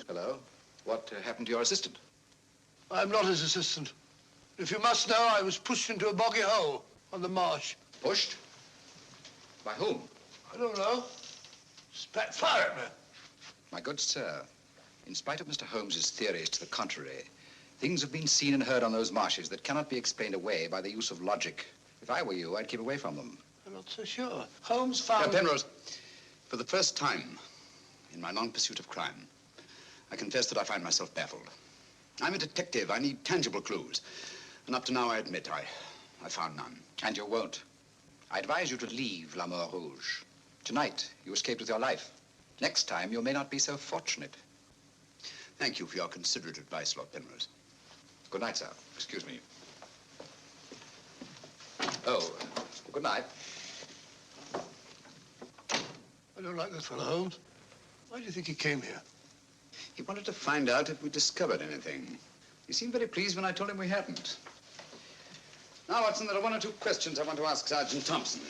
Speaker 3: Hello. What happened to your assistant?
Speaker 4: I'm not his assistant. If you must know, I was pushed into a boggy hole on the marsh.
Speaker 3: Pushed? By whom?
Speaker 4: I don't know. Spat fire at me.
Speaker 3: My good sir, in spite of Mr. Holmes's theories to the contrary, things have been seen and heard on those marshes that cannot be explained away by the use of logic. If I were you, I'd keep away from them.
Speaker 4: I'm not so sure. Holmes found...
Speaker 3: Penrose, for the first time in my long pursuit of crime, I confess that I find myself baffled. I'm a detective. I need tangible clues. And up to now, I admit, I found none. And you won't. I advise you to leave La Mort Rouge. Tonight, you escaped with your life. Next time, you may not be so fortunate. Thank you for your considerate advice, Lord Penrose. Good night, sir. Excuse me. Oh, good night.
Speaker 4: I don't like this fellow, Holmes. Why do you think he came here?
Speaker 3: He wanted to find out if we discovered anything. He seemed very pleased when I told him we hadn't. Now, Watson, there are one or two questions I want to ask Sergeant Thompson.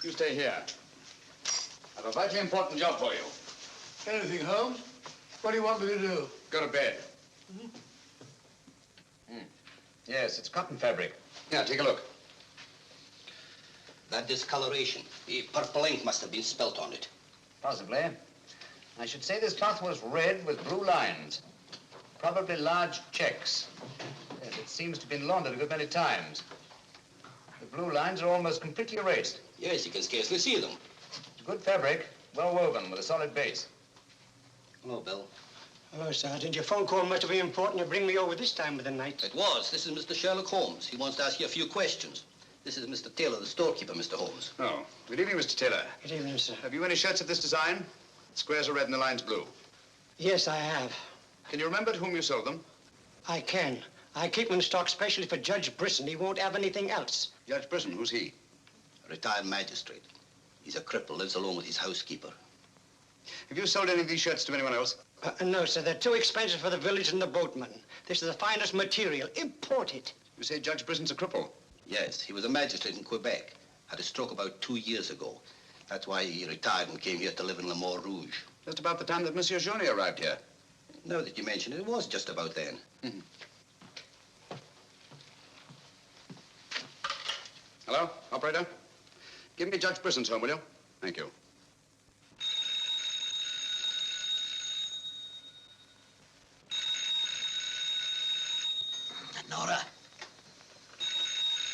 Speaker 3: You stay here. I have a vitally important job for you.
Speaker 4: Anything, Holmes? What do you want me to do?
Speaker 3: Go to bed. Yes, it's cotton fabric. Yeah, take a look.
Speaker 2: That discoloration. The purple ink must have been spilt on it.
Speaker 3: Possibly. I should say this cloth was red with blue lines. Probably large checks. Yes, it seems to have been laundered a good many times. The blue lines are almost completely erased.
Speaker 2: Yes, you can scarcely see them.
Speaker 3: It's good fabric, well woven, with a solid base.
Speaker 2: Hello, Bill.
Speaker 10: Hello, Sergeant. Your phone call must have been important to bring me over this time of the night.
Speaker 2: It was. This is Mr. Sherlock Holmes. He wants to ask you a few questions. This is Mr. Taylor, the storekeeper, Mr. Holmes.
Speaker 3: Oh, good evening, Mr. Taylor.
Speaker 10: Good evening, sir.
Speaker 3: Have you any shirts of this design? The squares are red and the lines blue.
Speaker 10: Yes, I have.
Speaker 3: Can you remember to whom you sold them?
Speaker 10: I can. I keep them in stock specially for Judge Brisson. He won't have anything else.
Speaker 3: Judge Brisson, who's he?
Speaker 2: A retired magistrate. He's a cripple, lives alone with his housekeeper.
Speaker 3: Have you sold any of these shirts to anyone else?
Speaker 10: No, sir. They're too expensive for the village and the boatmen. This is the finest material, imported.
Speaker 3: You say Judge Brisson's a cripple?
Speaker 2: Yes, he was a magistrate in Quebec. Had a stroke about 2 years ago. That's why he retired and came here to live in Le Mort Rouge.
Speaker 3: Just about the time that Monsieur Journet arrived here.
Speaker 2: Now that you mention it, it was just about then.
Speaker 3: Mm-hmm. Hello, operator? Give me Judge Brisson's home, will you? Thank you.
Speaker 6: Nora.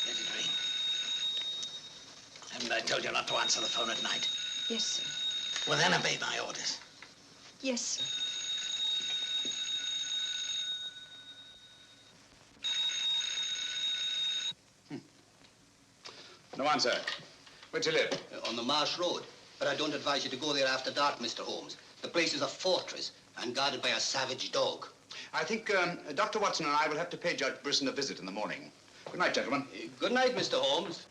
Speaker 6: There's a dream. Haven't I told you not to answer the phone at night?
Speaker 5: Yes, sir.
Speaker 6: Well, then obey my orders.
Speaker 5: Yes, sir.
Speaker 3: No answer. Where'd you live?
Speaker 2: On the Marsh Road. But I don't advise you to go there after dark, Mr. Holmes. The place is a fortress and guarded by a savage dog.
Speaker 3: I think Dr. Watson and I will have to pay Judge Brisson a visit in the morning. Good night, gentlemen.
Speaker 2: Good night, Mr. Holmes.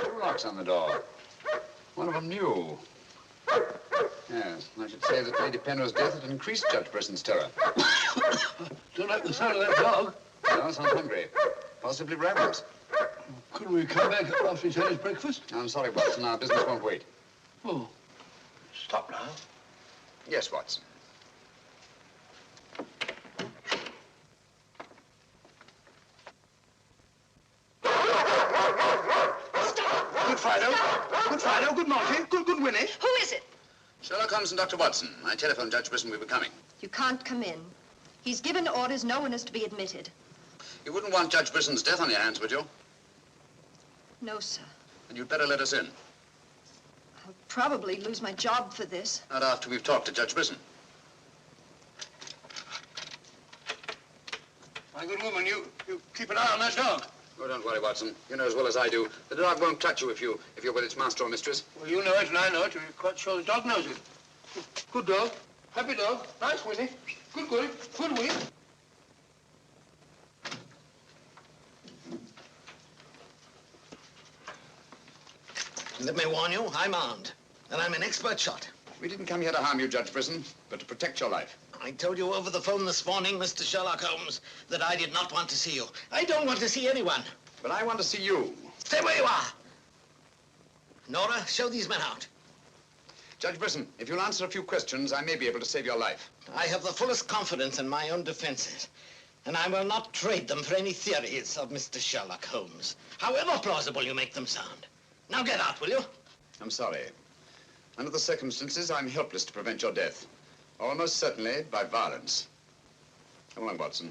Speaker 3: Two locks on the door. One of them new. Yes, I should say that Lady Penrose' death had increased Judge Brisson's terror.
Speaker 4: Don't like the sound of that dog.
Speaker 3: No, sounds hungry. Possibly ravenous.
Speaker 4: Couldn't we come back after he's had his breakfast?
Speaker 3: I'm sorry, Watson. Our business won't wait.
Speaker 4: Oh, stop now.
Speaker 3: Yes, Watson.
Speaker 4: Good Fido. Good Fido. Good Monty. Good Winnie.
Speaker 5: Who is it?
Speaker 3: Sherlock Holmes and Dr. Watson. I telephoned Judge Brisson we were coming.
Speaker 5: You can't come in. He's given orders no one is to be admitted.
Speaker 3: You wouldn't want Judge Brisson's death on your hands, would you?
Speaker 5: No, sir.
Speaker 3: Then you'd better let us in.
Speaker 5: I'll probably lose my job for this.
Speaker 3: Not after we've talked to Judge Brisson.
Speaker 4: My good woman, you keep an eye on that dog.
Speaker 3: Oh, don't worry, Watson. You know as well as I do. The dog won't touch you if you're with its master or mistress.
Speaker 4: Well, you know it and I know it. You're quite sure the dog knows it. Good dog. Happy dog. Nice, Winnie. Good Winnie.
Speaker 6: Let me warn you, I'm armed, and I'm an expert shot.
Speaker 3: We didn't come here to harm you, Judge Brisson, but to protect your life.
Speaker 6: I told you over the phone this morning, Mr. Sherlock Holmes, that I did not want to see you. I don't want to see anyone.
Speaker 3: But I want to see you.
Speaker 6: Stay where you are. Nora, show these men out.
Speaker 3: Judge Brisson, if you'll answer a few questions, I may be able to save your life.
Speaker 6: I have the fullest confidence in my own defenses, and I will not trade them for any theories of Mr. Sherlock Holmes, however plausible you make them sound. Now get out, will you?
Speaker 3: I'm sorry. Under the circumstances, I'm helpless to prevent your death. Almost certainly by violence. Come along, Watson.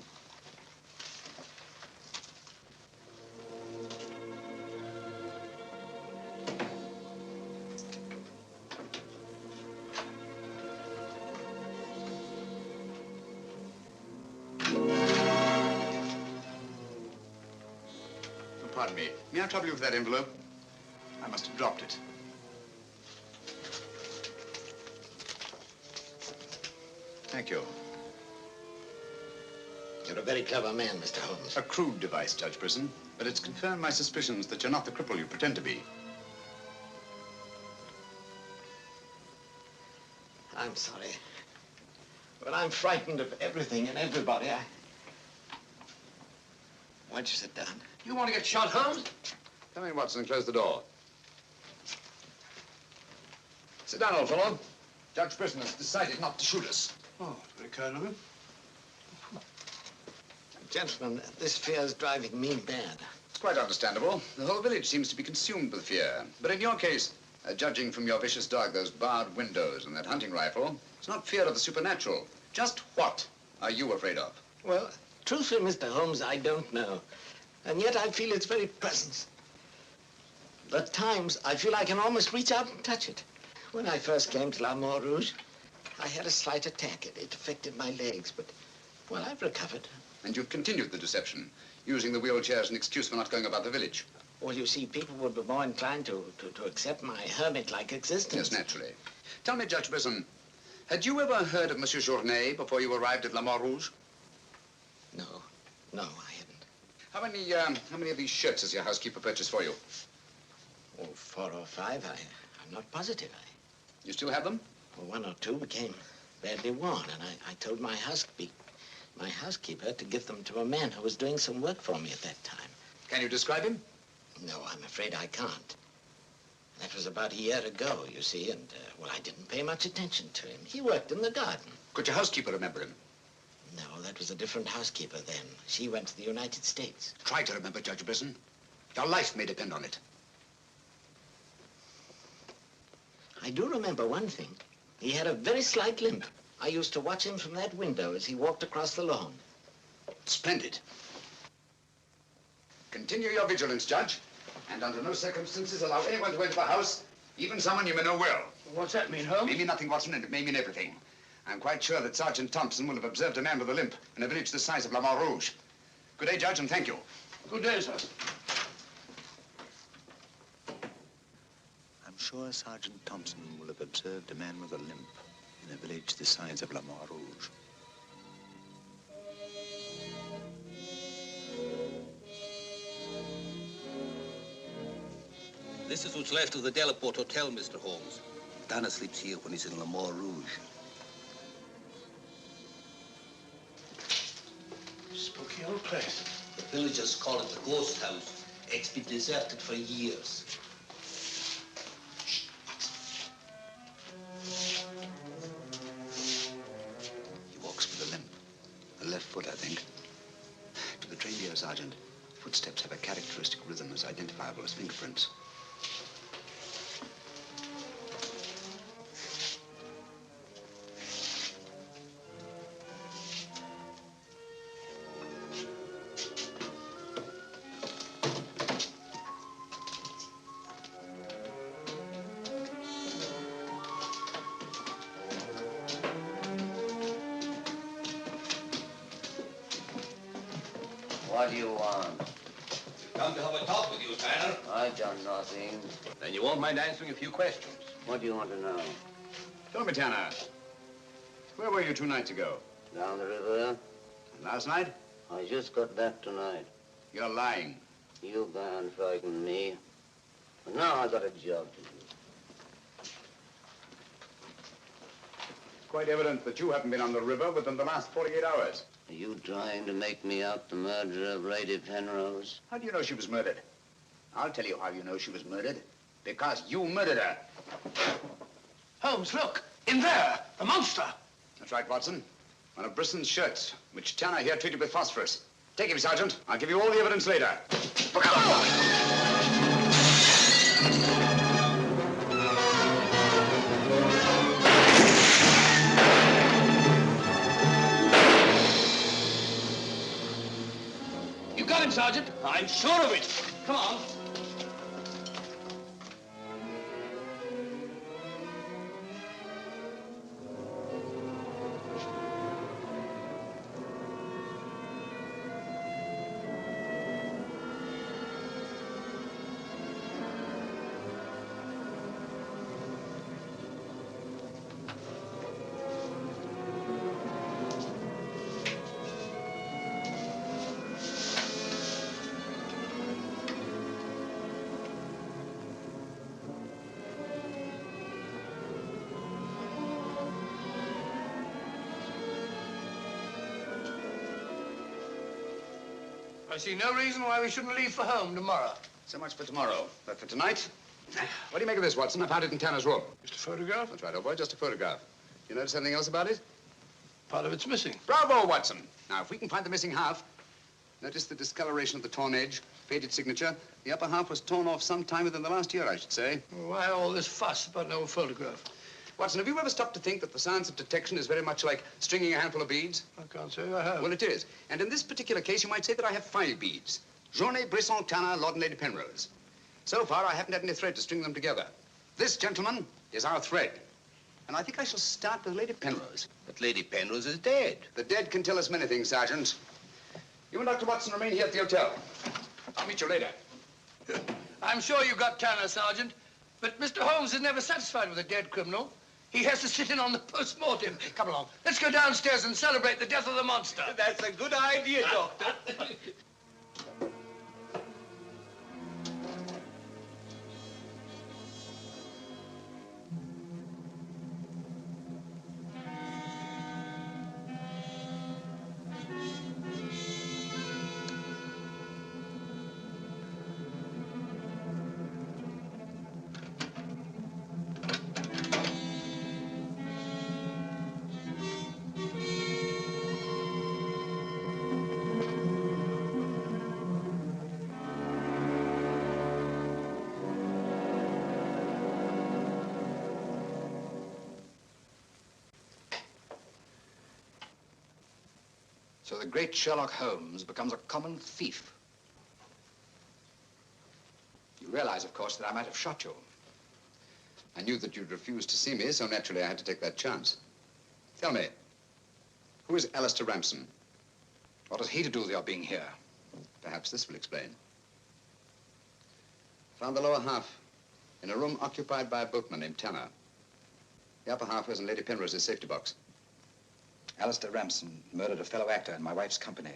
Speaker 3: Pardon me. May I trouble you with that envelope? I must have dropped it. Thank you.
Speaker 6: You're a very clever man, Mr. Holmes.
Speaker 3: A crude device, Judge Brisson, but it's confirmed my suspicions that you're not the cripple you pretend to be.
Speaker 6: I'm sorry. But I'm frightened of everything and everybody. Why'd you sit down?
Speaker 4: You want to get shot, Holmes?
Speaker 3: Come in, Watson, and close the door. Sit down, old fellow. Judge Brisson has decided not to shoot us.
Speaker 4: Oh, very kind of him.
Speaker 6: Gentlemen, this fear is driving me mad.
Speaker 3: It's quite understandable. The whole village seems to be consumed with fear. But in your case, judging from your vicious dog, those barred windows, and that hunting rifle, it's not fear of the supernatural. Just what are you afraid of?
Speaker 6: Well, truthfully, Mr. Holmes, I don't know. And yet I feel its very presence. At times, I feel I can almost reach out and touch it. When I first came to La Moor Rouge, I had a slight attack. It affected my legs, but, well, I've recovered.
Speaker 3: And you've continued the deception, using the wheelchair as an excuse for not going about the village.
Speaker 6: Well, you see, people would be more inclined to accept my hermit-like existence.
Speaker 3: Yes, naturally. Tell me, Judge Brisson, had you ever heard of Monsieur Journet before you arrived at La Moor Rouge?
Speaker 6: No, I hadn't.
Speaker 3: How many of these shirts has your housekeeper purchased for you?
Speaker 6: Oh, 4 or 5. I'm not positive.
Speaker 3: You still have them?
Speaker 6: Well, 1 or 2 became badly worn, and I told my housekeeper to give them to a man who was doing some work for me at that time.
Speaker 3: Can you describe him?
Speaker 6: No, I'm afraid I can't. That was about a year ago, you see, and, well, I didn't pay much attention to him. He worked in the garden.
Speaker 3: Could your housekeeper remember him?
Speaker 6: No, that was a different housekeeper then. She went to the United States.
Speaker 3: Try to remember, Judge Brisson. Your life may depend on it.
Speaker 6: I do remember one thing. He had a very slight limp. I used to watch him from that window as he walked across the lawn.
Speaker 3: Splendid. Continue your vigilance, Judge, and under no circumstances allow anyone to enter the house, even someone you may know well.
Speaker 4: What's that mean, Holmes?
Speaker 3: It may mean nothing, Watson, and it may mean everything. I'm quite sure that Sergeant Thompson will have observed a man with a limp in a village the size of La Mare Rouge. Good day, Judge, and thank you.
Speaker 4: Good day, sir.
Speaker 8: I'm sure Sergeant Thompson will have observed a man with a limp in a village the size of La Mare Rouge.
Speaker 2: This is what's left of the Delaport Hotel, Mr. Holmes. Dana sleeps here when he's in La Mare Rouge.
Speaker 4: Spooky old place.
Speaker 2: The villagers call it the ghost house. It's been deserted for years.
Speaker 3: He walks with a limp. A left foot, I think. To the trained ear, Sergeant, footsteps have a characteristic rhythm as identifiable as fingerprints.
Speaker 6: What do you want?
Speaker 2: Come to have a talk with you, Tanner.
Speaker 6: I've done nothing.
Speaker 2: Then you won't mind answering a few questions.
Speaker 6: What do you want to know?
Speaker 3: Tell me, Tanner, where were you 2 nights ago?
Speaker 6: Down the river?
Speaker 3: And last night?
Speaker 6: I just got back tonight.
Speaker 3: You're lying.
Speaker 6: You can't frighten me. But now I got a job to do.
Speaker 3: Quite evident that you haven't been on the river within the last 48 hours.
Speaker 6: Are you trying to make me out the murderer of Lady Penrose?
Speaker 3: How do you know she was murdered? I'll tell you how you know she was murdered. Because you murdered her.
Speaker 4: Holmes, look! In there! The monster!
Speaker 3: That's right, Watson. One of Brisson's shirts, which Tanner here treated with phosphorus. Take him, Sergeant. I'll give you all the evidence later. Look out!
Speaker 4: You got him, Sergeant?
Speaker 2: I'm sure of it. Come on.
Speaker 4: I see no reason why we shouldn't leave for home tomorrow.
Speaker 3: So much for tomorrow. But for tonight, what do you make of this, Watson? I found it in Tanner's room.
Speaker 4: Just a photograph?
Speaker 3: That's right, old boy, just a photograph. You notice anything else about it?
Speaker 4: Part of it's missing.
Speaker 3: Bravo, Watson. Now, if we can find the missing half, notice the discoloration of the torn edge, faded signature. The upper half was torn off sometime within the last year, I should say.
Speaker 4: Why all this fuss about an old photograph?
Speaker 3: Watson, have you ever stopped to think that the science of detection is very much like stringing a handful of beads?
Speaker 4: I can't say I have.
Speaker 3: Well, it is. And in this particular case, you might say that I have 5 beads. Journée, Brisson, Tanner, Lord and Lady Penrose. So far, I haven't had any thread to string them together. This, gentlemen, is our thread. And I think I shall start with Lady Penrose.
Speaker 2: But Lady Penrose is dead.
Speaker 3: The dead can tell us many things, Sergeant. You and Dr. Watson remain here at the hotel. I'll meet you later.
Speaker 4: I'm sure you got Tanner, Sergeant. But Mr. Holmes is never satisfied with a dead criminal. He has to sit in on the post-mortem. Come along. Let's go downstairs and celebrate the death of the monster.
Speaker 2: That's a good idea, Doctor.
Speaker 3: So the great Sherlock Holmes becomes a common thief. You realize, of course, that I might have shot you. I knew that you'd refuse to see me, so naturally I had to take that chance. Tell me, who is Alistair Ramson?
Speaker 11: What has he to do with your being here?
Speaker 3: Perhaps this will explain. Found the lower half in a room occupied by a boatman named Tanner. The upper half was in Lady Penrose's safety box.
Speaker 11: Alistair Ramson murdered a fellow actor in my wife's company.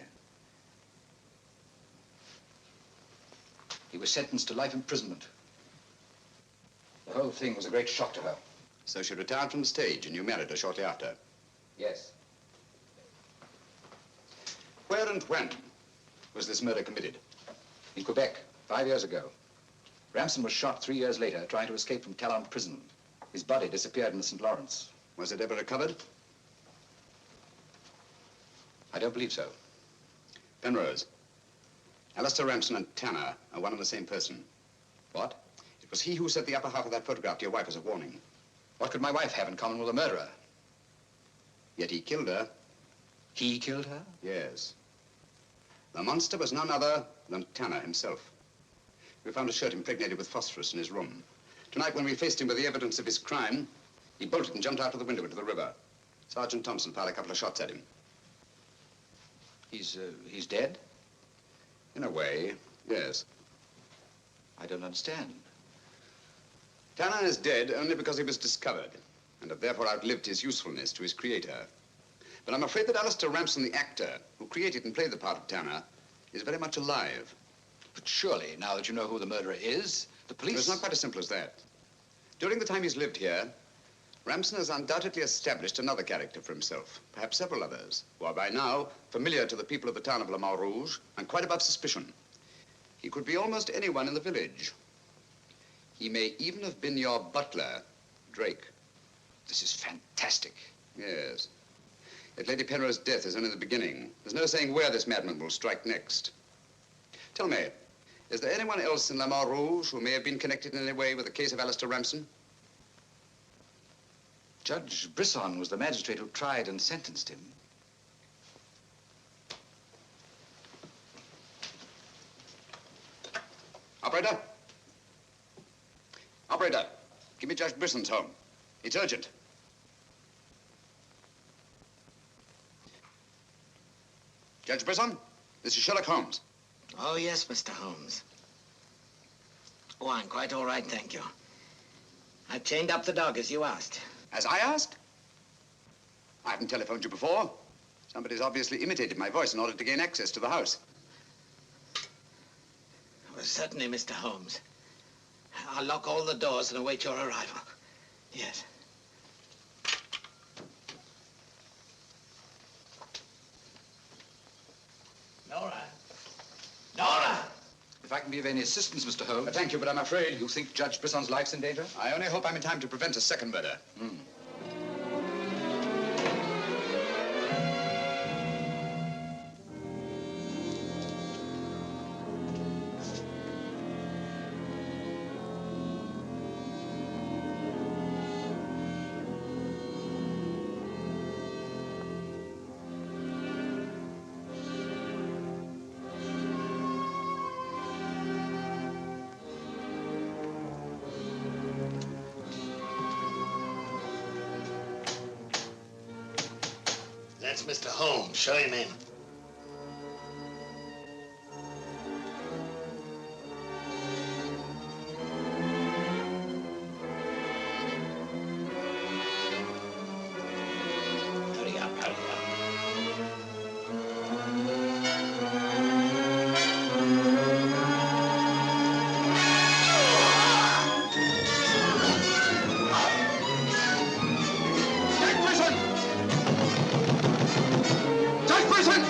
Speaker 11: He was sentenced to life imprisonment. The whole thing was a great shock to her.
Speaker 3: So she retired from the stage and you married her shortly after?
Speaker 11: Yes.
Speaker 3: Where and when was this murder committed?
Speaker 11: In Quebec, 5 years ago. Ramson was shot 3 years later trying to escape from Talon prison. His body disappeared in the St. Lawrence.
Speaker 3: Was it ever recovered?
Speaker 11: I don't believe so.
Speaker 3: Penrose, Alistair Ramson and Tanner are one and the same person.
Speaker 11: What?
Speaker 3: It was he who sent the upper half of that photograph to your wife as a warning.
Speaker 11: What could my wife have in common with a murderer?
Speaker 3: Yet he killed her.
Speaker 11: He killed her?
Speaker 3: Yes. The monster was none other than Tanner himself. We found a shirt impregnated with phosphorus in his room. Tonight, when we faced him with the evidence of his crime, he bolted and jumped out of the window into the river. Sergeant Thompson fired a couple of shots at him.
Speaker 11: He's dead?
Speaker 3: In a way, yes.
Speaker 11: I don't understand.
Speaker 3: Tanner is dead only because he was discovered, and have therefore outlived his usefulness to his creator. But I'm afraid that Alistair Ramson, the actor, who created and played the part of Tanner, is very much alive.
Speaker 11: But surely, now that you know who the murderer is, the police...
Speaker 3: It's not quite as simple as that. During the time he's lived here, Ramson has undoubtedly established another character for himself, perhaps several others, who are by now familiar to the people of the town of Le Mans Rouge and quite above suspicion. He could be almost anyone in the village. He may even have been your butler, Drake.
Speaker 11: This is fantastic.
Speaker 3: Yes. Yet Lady Penrose's death is only the beginning. There's no saying where this madman will strike next. Tell me, is there anyone else in Le Mans Rouge who may have been connected in any way with the case of Alistair Ramson?
Speaker 11: Judge Brisson was the magistrate who tried and sentenced him.
Speaker 3: Operator? Operator, give me Judge Brisson's home. It's urgent. Judge Brisson, this is Sherlock Holmes.
Speaker 9: Oh, yes, Mr. Holmes. Oh, I'm quite all right, thank you. I've chained up the dog, as you asked.
Speaker 3: As I asked? I haven't telephoned you before. Somebody's obviously imitated my voice in order to gain access to the house.
Speaker 9: Well, certainly, Mr. Holmes. I'll lock all the doors and await your arrival. Yes. Nora! Nora!
Speaker 11: If I can be of any assistance, Mr. Holmes...
Speaker 3: Thank you, but I'm afraid...
Speaker 11: You think Judge Brisson's life's in danger?
Speaker 3: I only hope I'm in time to prevent a second murder.
Speaker 4: That's Mr. Holmes. Show him in.
Speaker 9: Hurry up, hurry up.
Speaker 3: Judge Brisson!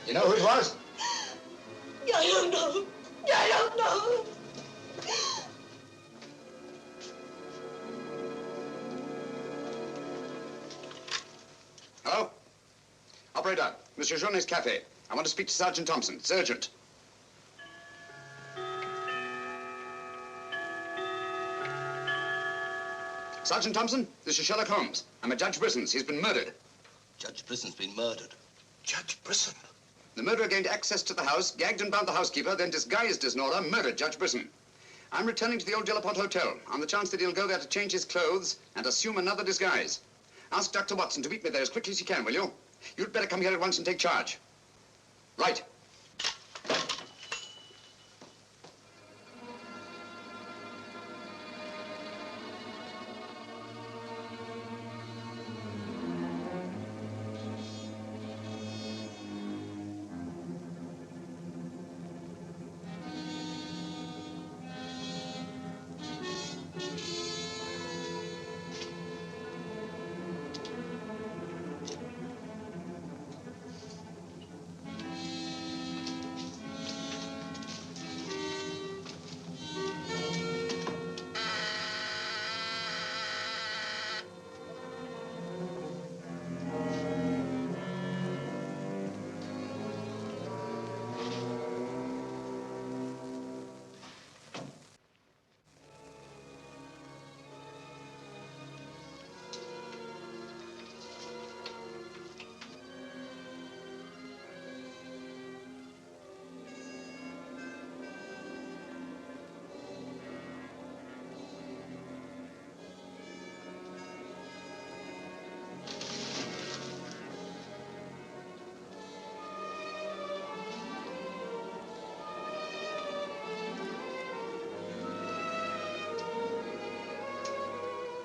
Speaker 11: You know who it was?
Speaker 6: I don't know. I don't know.
Speaker 3: Hello? Operator, Monsieur Journet's cafe. I want to speak to Sergeant Thompson. It's urgent. Sergeant Thompson, this is Sherlock Holmes. I'm at Judge Brisson's. He's been murdered.
Speaker 2: Judge Brisson's been murdered.
Speaker 3: Judge Brisson? The murderer gained access to the house, gagged and bound the housekeeper, then disguised as Nora, murdered Judge Brisson. I'm returning to the old Delaporte Hotel on the chance that he'll go there to change his clothes and assume another disguise. Ask Dr. Watson to meet me there as quickly as he can, will you? You'd better come here at once and take charge. Right.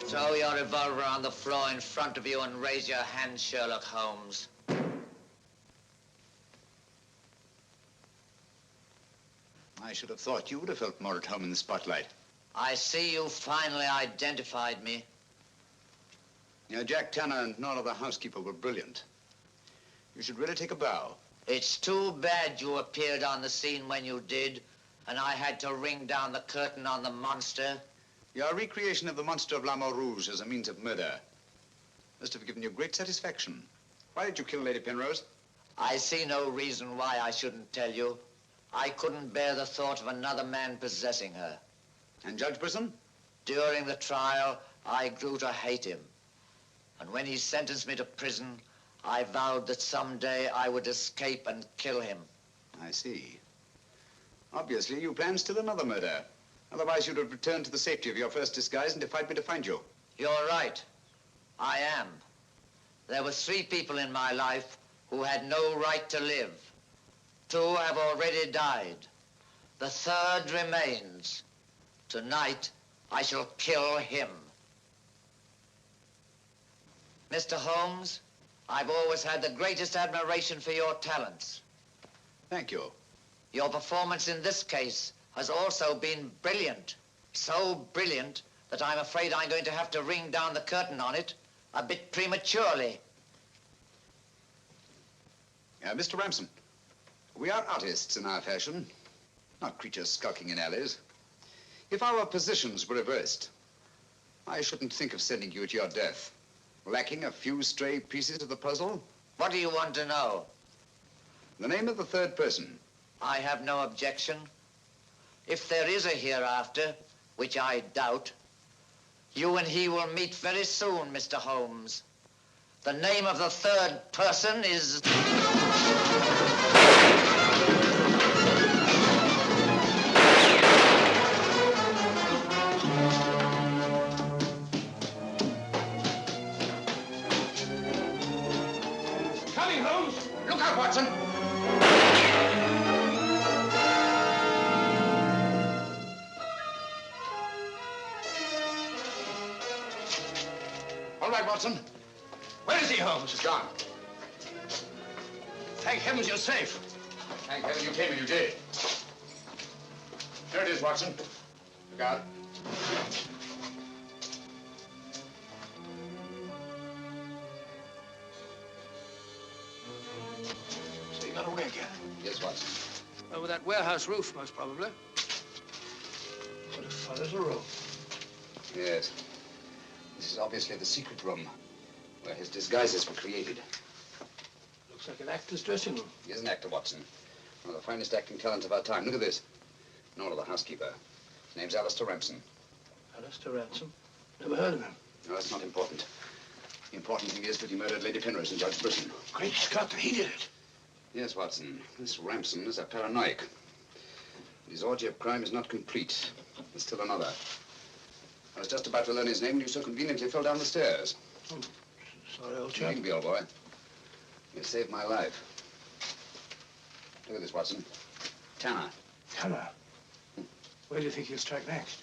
Speaker 6: Throw your revolver on the floor in front of you and raise your hand, Sherlock Holmes.
Speaker 3: I should have thought you would have felt more at home in the spotlight.
Speaker 6: I see you finally identified me.
Speaker 3: Yeah, Jack Tanner and Nora the housekeeper were brilliant. You should really take a bow.
Speaker 6: It's too bad you appeared on the scene when you did, and I had to ring down the curtain on the monster.
Speaker 3: Your recreation of the monster of La Mort Rouge as a means of murder must have given you great satisfaction. Why did you kill Lady Penrose?
Speaker 6: I see no reason why I shouldn't tell you. I couldn't bear the thought of another man possessing her.
Speaker 3: And Judge Brisson?
Speaker 6: During the trial, I grew to hate him. And when he sentenced me to prison, I vowed that someday I would escape and kill him.
Speaker 3: I see. Obviously, you planned still another murder. Otherwise, you'd have returned to the safety of your first disguise and defied me to find you.
Speaker 6: You're right. I am. There were 3 people in my life who had no right to live. 2 have already died. The 3rd remains. Tonight, I shall kill him. Mr. Holmes, I've always had the greatest admiration for your talents.
Speaker 3: Thank you.
Speaker 6: Your performance in this case has also been brilliant. So brilliant that I'm afraid I'm going to have to ring down the curtain on it a bit prematurely.
Speaker 3: Mr. Ramson, we are artists in our fashion, not creatures skulking in alleys. If our positions were reversed, I shouldn't think of sending you to your death. Lacking a few stray pieces of the puzzle?
Speaker 6: What do you want to know?
Speaker 3: The name of the 3rd person.
Speaker 6: I have no objection. If there is a hereafter, which I doubt, you and he will meet very soon, Mr. Holmes. The name of the 3rd person is...
Speaker 3: Coming, Holmes! Look out, Watson! All right, Watson.
Speaker 4: Where is he, Holmes?
Speaker 3: He's gone.
Speaker 4: Thank heavens you're safe.
Speaker 3: Thank heaven you came and you did. There it is, Watson. Look out.
Speaker 4: So you got away again.
Speaker 3: Yes, Watson.
Speaker 4: Over that warehouse roof, most probably. What a fellow's a room.
Speaker 3: Yes. This is obviously the secret room where his disguises were created.
Speaker 4: Looks like an actor's dressing room.
Speaker 3: He is an actor, Watson. One of the finest acting talents of our time. Look at this. Nora, the housekeeper. His name's Alistair Ramsden.
Speaker 4: Alistair Ransom? Never heard of him.
Speaker 3: No, that's not important. The important thing is that he murdered Lady Penrose and Judge Brisson.
Speaker 4: Great Scott, he did it.
Speaker 3: Yes, Watson. This Ramsden is a paranoiac. But his orgy of crime is not complete. There's still another. I was just about to learn his name when you so conveniently fell down the stairs.
Speaker 4: Oh, sorry, old
Speaker 3: You
Speaker 4: chap.
Speaker 3: needn't be, old boy. You saved my life. Look at this, Watson. Tanner.
Speaker 4: Tanner? Where do you think he'll strike next?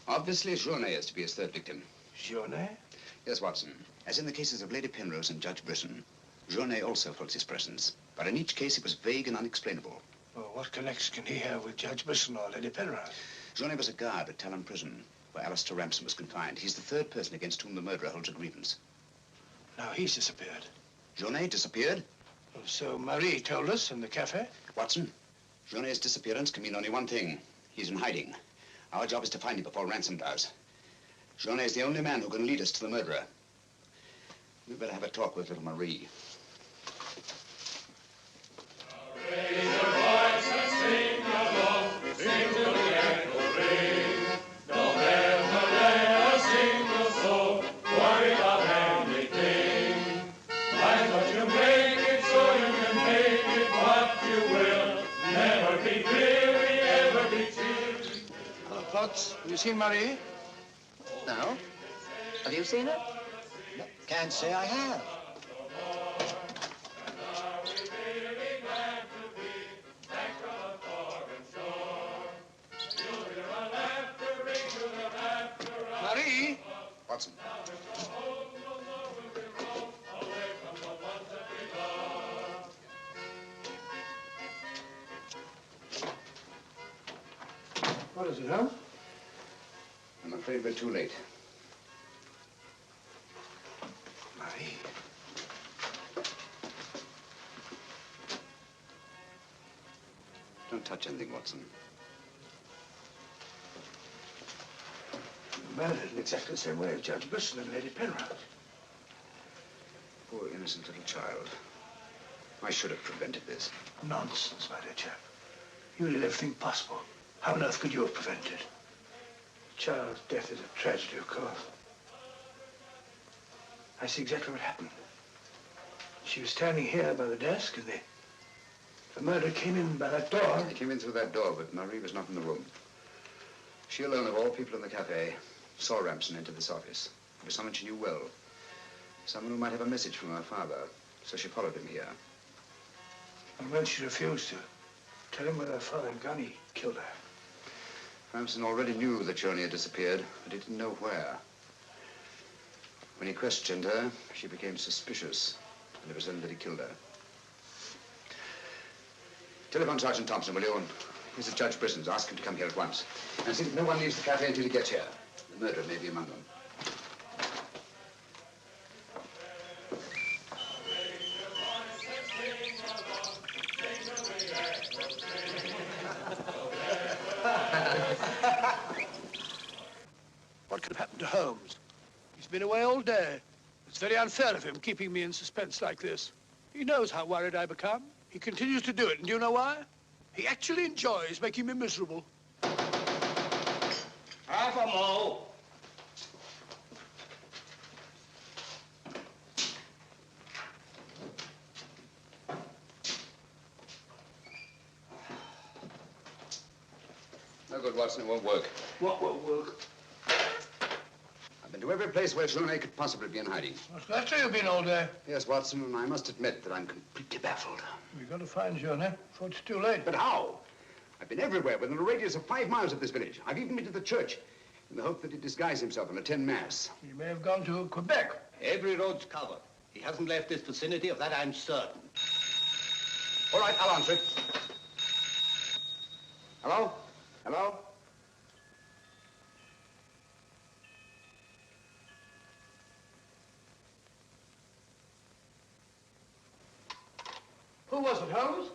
Speaker 3: Obviously, Journet is to be his third victim.
Speaker 4: Journet?
Speaker 3: Yes, Watson. As in the cases of Lady Penrose and Judge Brisson, Journet also felt his presence. But in each case, it was vague and unexplainable.
Speaker 4: Well, what connection can he have with Judge Brisson or Lady Penrose?
Speaker 3: Journet was a guard at Talon Prison, where Alistair Ramsden was confined. He's the third person against whom the murderer holds a grievance.
Speaker 4: Now he's disappeared.
Speaker 3: Journet disappeared?
Speaker 4: Well, so Marie told us in the cafe.
Speaker 3: Watson, Journet's disappearance can mean only one thing. He's in hiding. Our job is to find him before Ransom does. Journet is the only man who can lead us to the murderer. We'd better have a talk with little Marie.
Speaker 12: Raise your voice and sing along, sing till the echo ring. Don't ever let a single soul worry about anything. Find what you make it so you can make it what you will. Never be weary, ever be cheery.
Speaker 4: Hello, Potts. Have you seen Marie?
Speaker 6: No. Have you seen her? No, can't say I have.
Speaker 4: Marie?
Speaker 3: Watson.
Speaker 4: What is it, Holmes?
Speaker 3: I'm afraid we're too late.
Speaker 4: Marie.
Speaker 3: Don't touch anything, Watson.
Speaker 4: Murdered in exactly the same way as Judge Brisson and Lady Penrose.
Speaker 3: Poor innocent little child. I should have prevented this.
Speaker 4: Nonsense, my dear chap. You did everything possible. How on earth could you have prevented it? The child's death is a tragedy, of course. I see exactly what happened. She was standing here by the desk, and the murderer came in by that door.
Speaker 3: He came in through that door, but Marie was not in the room. She alone, of all people in the cafe, saw Ramsden enter this office. It was someone she knew well. Someone who might have a message from her father. So she followed him here.
Speaker 4: And when she refused to tell him where her father had gone, he killed her.
Speaker 3: Ramsden already knew that Journey had disappeared, but he didn't know where. When he questioned her, she became suspicious, and it was then that he killed her. Telephone Sergeant Thompson, will you? And here's the Judge Brisson's. Ask him to come here at once. And see that no one leaves the cafe until he gets here. The murderer may be among them.
Speaker 4: What could have happened to Holmes? He's been away all day. It's very unfair of him keeping me in suspense like this. He knows how worried I become. He continues to do it, and do you know why? He actually enjoys making me miserable.
Speaker 2: Half a mo.
Speaker 3: No good, Watson. It won't work.
Speaker 4: What won't work?
Speaker 3: I've been to every place where Journey could possibly be in hiding.
Speaker 4: That's where you've been all day.
Speaker 3: Yes, Watson, and I must admit that I'm completely baffled.
Speaker 4: We've got to find Journey before it's too late.
Speaker 3: But how? I've been everywhere within a radius of 5 miles of this village. I've even been to the church in the hope that he'd disguise himself and attend mass.
Speaker 4: He may have gone to Quebec.
Speaker 2: Every road's covered. He hasn't left this vicinity, of that I'm certain.
Speaker 3: All right, I'll answer it. Hello? Hello?
Speaker 4: Who was it, Holmes?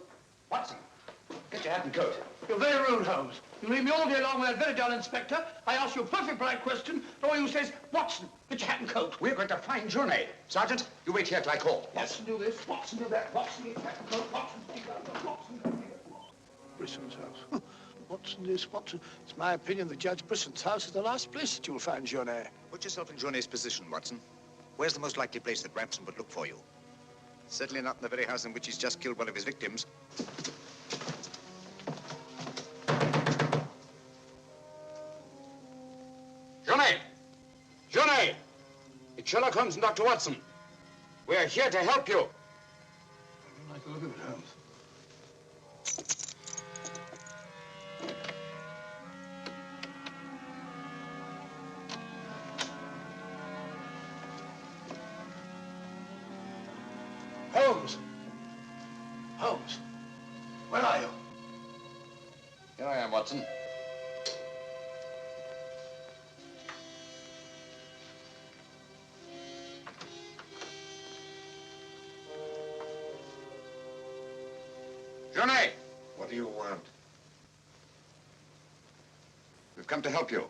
Speaker 3: Watson. your hat and coat.
Speaker 4: You're very rude, Holmes. You leave me all day long with that very dull inspector. I ask you a perfect polite question, and all you say is, Watson, get your hat and coat.
Speaker 3: We're going to find Journey. Sergeant, you wait here till I call.
Speaker 4: Yes. Watson, do this. Watson, do that. Watson, get your hat and coat. Watson, speak up. Watson, go here. Brisson's house. Watson, this, Watson. It's my opinion that Judge Brisson's house is the last place that you'll find Journey.
Speaker 11: Put yourself in Journey's position, Watson. Where's the most likely place that Ramson would look for you? Certainly not in the very house in which he's just killed one of his victims.
Speaker 3: Journey! Journey! It's Sherlock Holmes and Dr. Watson. We're here to help you.
Speaker 4: I don't like the look of it, Holmes. Holmes! Holmes! Where are you?
Speaker 3: Here I am, Watson. Journey!
Speaker 7: What do you want?
Speaker 3: We've come to help you.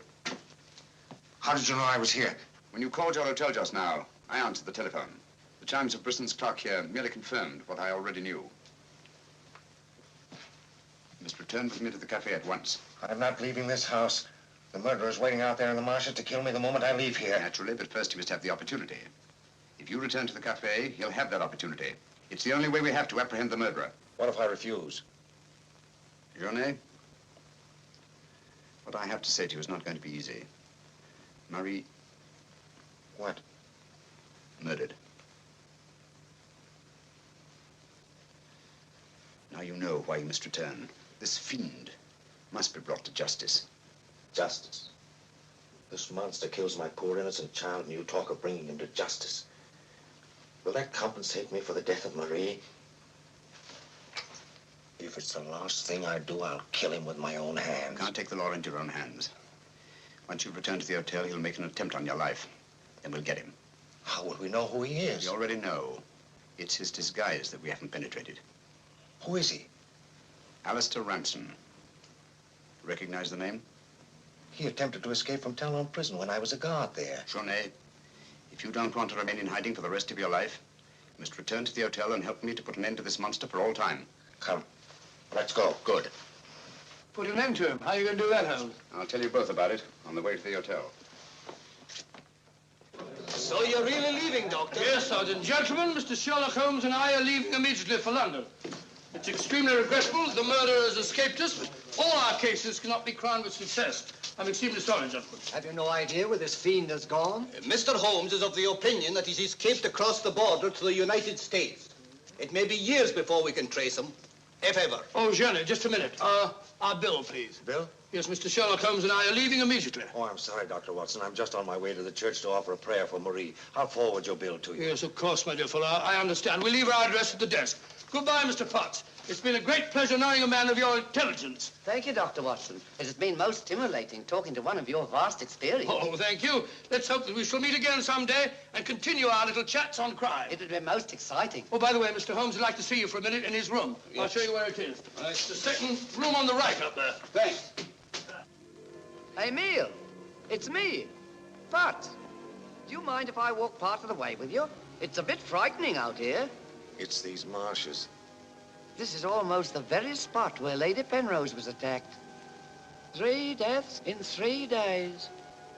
Speaker 7: How did you know I was here?
Speaker 3: When you called your hotel just now, I answered the telephone. The chimes of Brisson's clock here merely confirmed what I already knew. You must return with me to the cafe at once.
Speaker 7: I'm not leaving this house. The murderer's waiting out there in the marshes to kill me the moment I leave here.
Speaker 3: Naturally, but first he must have the opportunity. If you return to the cafe, he'll have that opportunity. It's the only way we have to apprehend the murderer.
Speaker 7: What if I refuse?
Speaker 3: Journey, what I have to say to you is not going to be easy. Marie...
Speaker 7: What?
Speaker 3: Murdered. Now you know why you must return. This fiend must be brought to justice.
Speaker 7: Justice? This monster kills my poor innocent child, and you talk of bringing him to justice. Will that compensate me for the death of Marie? If it's the last thing I do, I'll kill him with my own hands.
Speaker 3: You can't take the law into your own hands. Once you've returned to the hotel, he'll make an attempt on your life. Then we'll get him.
Speaker 7: How will we know who he is?
Speaker 3: We already know. It's his disguise that we haven't penetrated.
Speaker 7: Who is he?
Speaker 3: Alistair Ramson. Recognize the name?
Speaker 7: He attempted to escape from Talon prison when I was a guard there.
Speaker 3: Journey, if you don't want to remain in hiding for the rest of your life, you must return to the hotel and help me to put an end to this monster for all time.
Speaker 7: Come. Let's go. Good.
Speaker 4: Put an end to him. How are you going to do that, Holmes?
Speaker 3: I'll tell you both about it on the way to the hotel.
Speaker 13: So you're really leaving, Doctor?
Speaker 4: Yes, Sergeant. Gentlemen, Mr. Sherlock Holmes and I are leaving immediately for London. It's extremely regrettable that the murderer has escaped us, but all our cases cannot be crowned with success. I'm extremely sorry, gentlemen.
Speaker 13: Have you no idea where this fiend has gone? Mr. Holmes is of the opinion that he's escaped across the border to the United States. It may be years before we can trace him, if ever.
Speaker 4: Oh, Jenny, just a minute. Our bill, please.
Speaker 7: Bill?
Speaker 4: Yes, Mr. Sherlock Holmes and I are leaving immediately.
Speaker 7: Oh, I'm sorry, Dr. Watson. I'm just on my way to the church to offer a prayer for Marie. I'll forward your bill to you.
Speaker 4: Yes, of course, my dear fellow. I understand. We'll leave our address at the desk. Goodbye, Mr. Potts. It's been a great pleasure knowing a man of your intelligence.
Speaker 6: Thank you, Dr. Watson. It has been most stimulating talking to one of your vast experience.
Speaker 4: Oh, thank you. Let's hope that we shall meet again someday and continue our little chats on crime.
Speaker 6: It would be most exciting.
Speaker 4: Oh, by the way, Mr. Holmes would like to see you for a minute in his room.
Speaker 13: Yes.
Speaker 4: I'll show you where it is. Right. The second room on the right up there.
Speaker 3: Thanks.
Speaker 6: Emile, it's me, Potts. Do you mind if I walk part of the way with you? It's a bit frightening out here.
Speaker 7: It's these marshes.
Speaker 6: This is almost the very spot where Lady Penrose was attacked. 3 deaths in 3 days.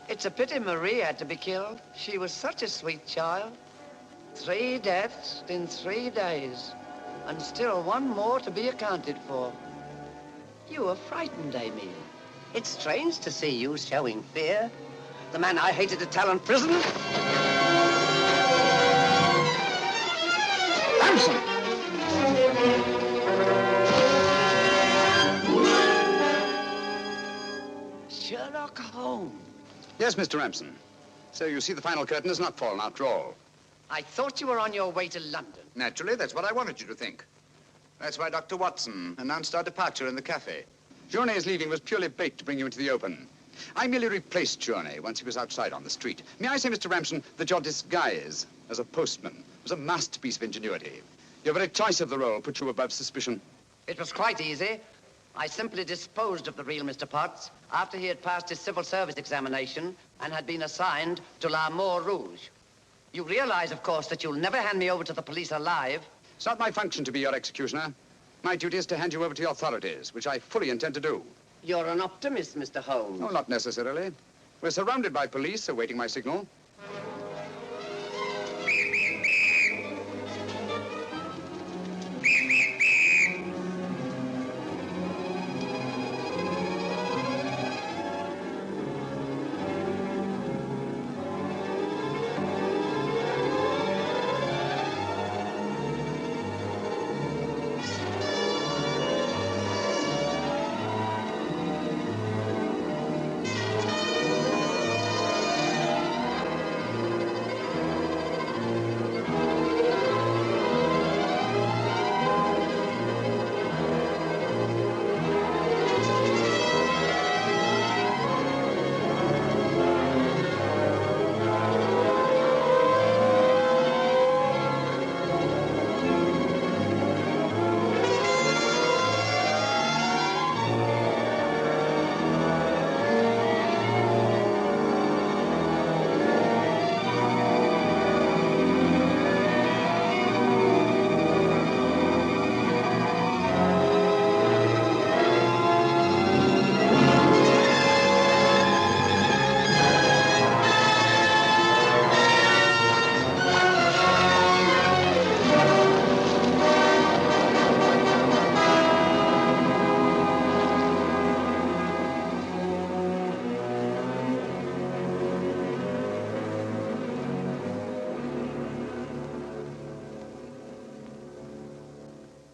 Speaker 6: It's a pity Marie had to be killed. She was such a sweet child. 3 deaths in 3 days. And still one more to be accounted for. You were frightened, Emile. It's strange to see you showing fear. The man I hated at Talon prison.
Speaker 3: Ramson!
Speaker 6: Sherlock Holmes.
Speaker 3: Yes, Mr. Ramson. So you see the final curtain has not fallen after all.
Speaker 6: I thought you were on your way to London.
Speaker 3: Naturally, that's what I wanted you to think. That's why Dr. Watson announced our departure in the cafe. Journey's leaving was purely bait to bring you into the open. I merely replaced Journey once he was outside on the street. May I say, Mr. Ramson, that your disguise as a postman was a masterpiece of ingenuity. Your very choice of the role put you above suspicion.
Speaker 6: It was quite easy. I simply disposed of the real Mr. Potts after he had passed his civil service examination and had been assigned to La Moor Rouge. You realize, of course, that you'll never hand me over to the police alive.
Speaker 3: It's not my function to be your executioner. My duty is to hand you over to the authorities, which I fully intend to do.
Speaker 6: You're an optimist, Mr. Holmes.
Speaker 3: No, not necessarily. We're surrounded by police awaiting my signal.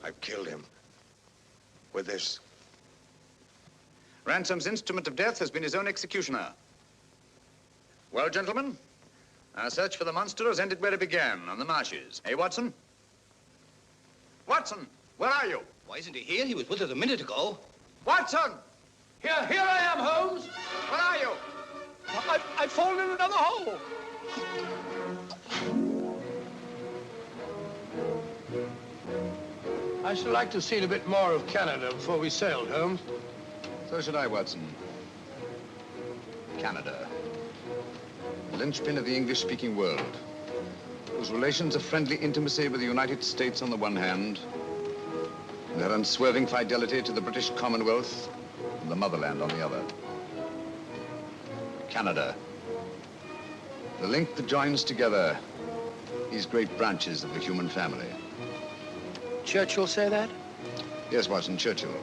Speaker 7: I've killed him. With this.
Speaker 3: Ransom's instrument of death has been his own executioner. Well, gentlemen, our search for the monster has ended where it began, on the marshes. Eh, Watson? Watson, where are you?
Speaker 13: Why isn't he here? He was with us a minute ago.
Speaker 3: Watson!
Speaker 4: Here I am, Holmes.
Speaker 3: Where are you?
Speaker 4: I've fallen in another hole. I should like to have seen a bit more of Canada before we sailed, Holmes.
Speaker 3: So should I, Watson. Canada. The linchpin of the English-speaking world, whose relations of friendly intimacy with the United States on the one hand, and their unswerving fidelity to the British Commonwealth and the motherland on the other. Canada. The link that joins together these great branches of the human family.
Speaker 4: Churchill say that?
Speaker 3: Yes, Watson, Churchill.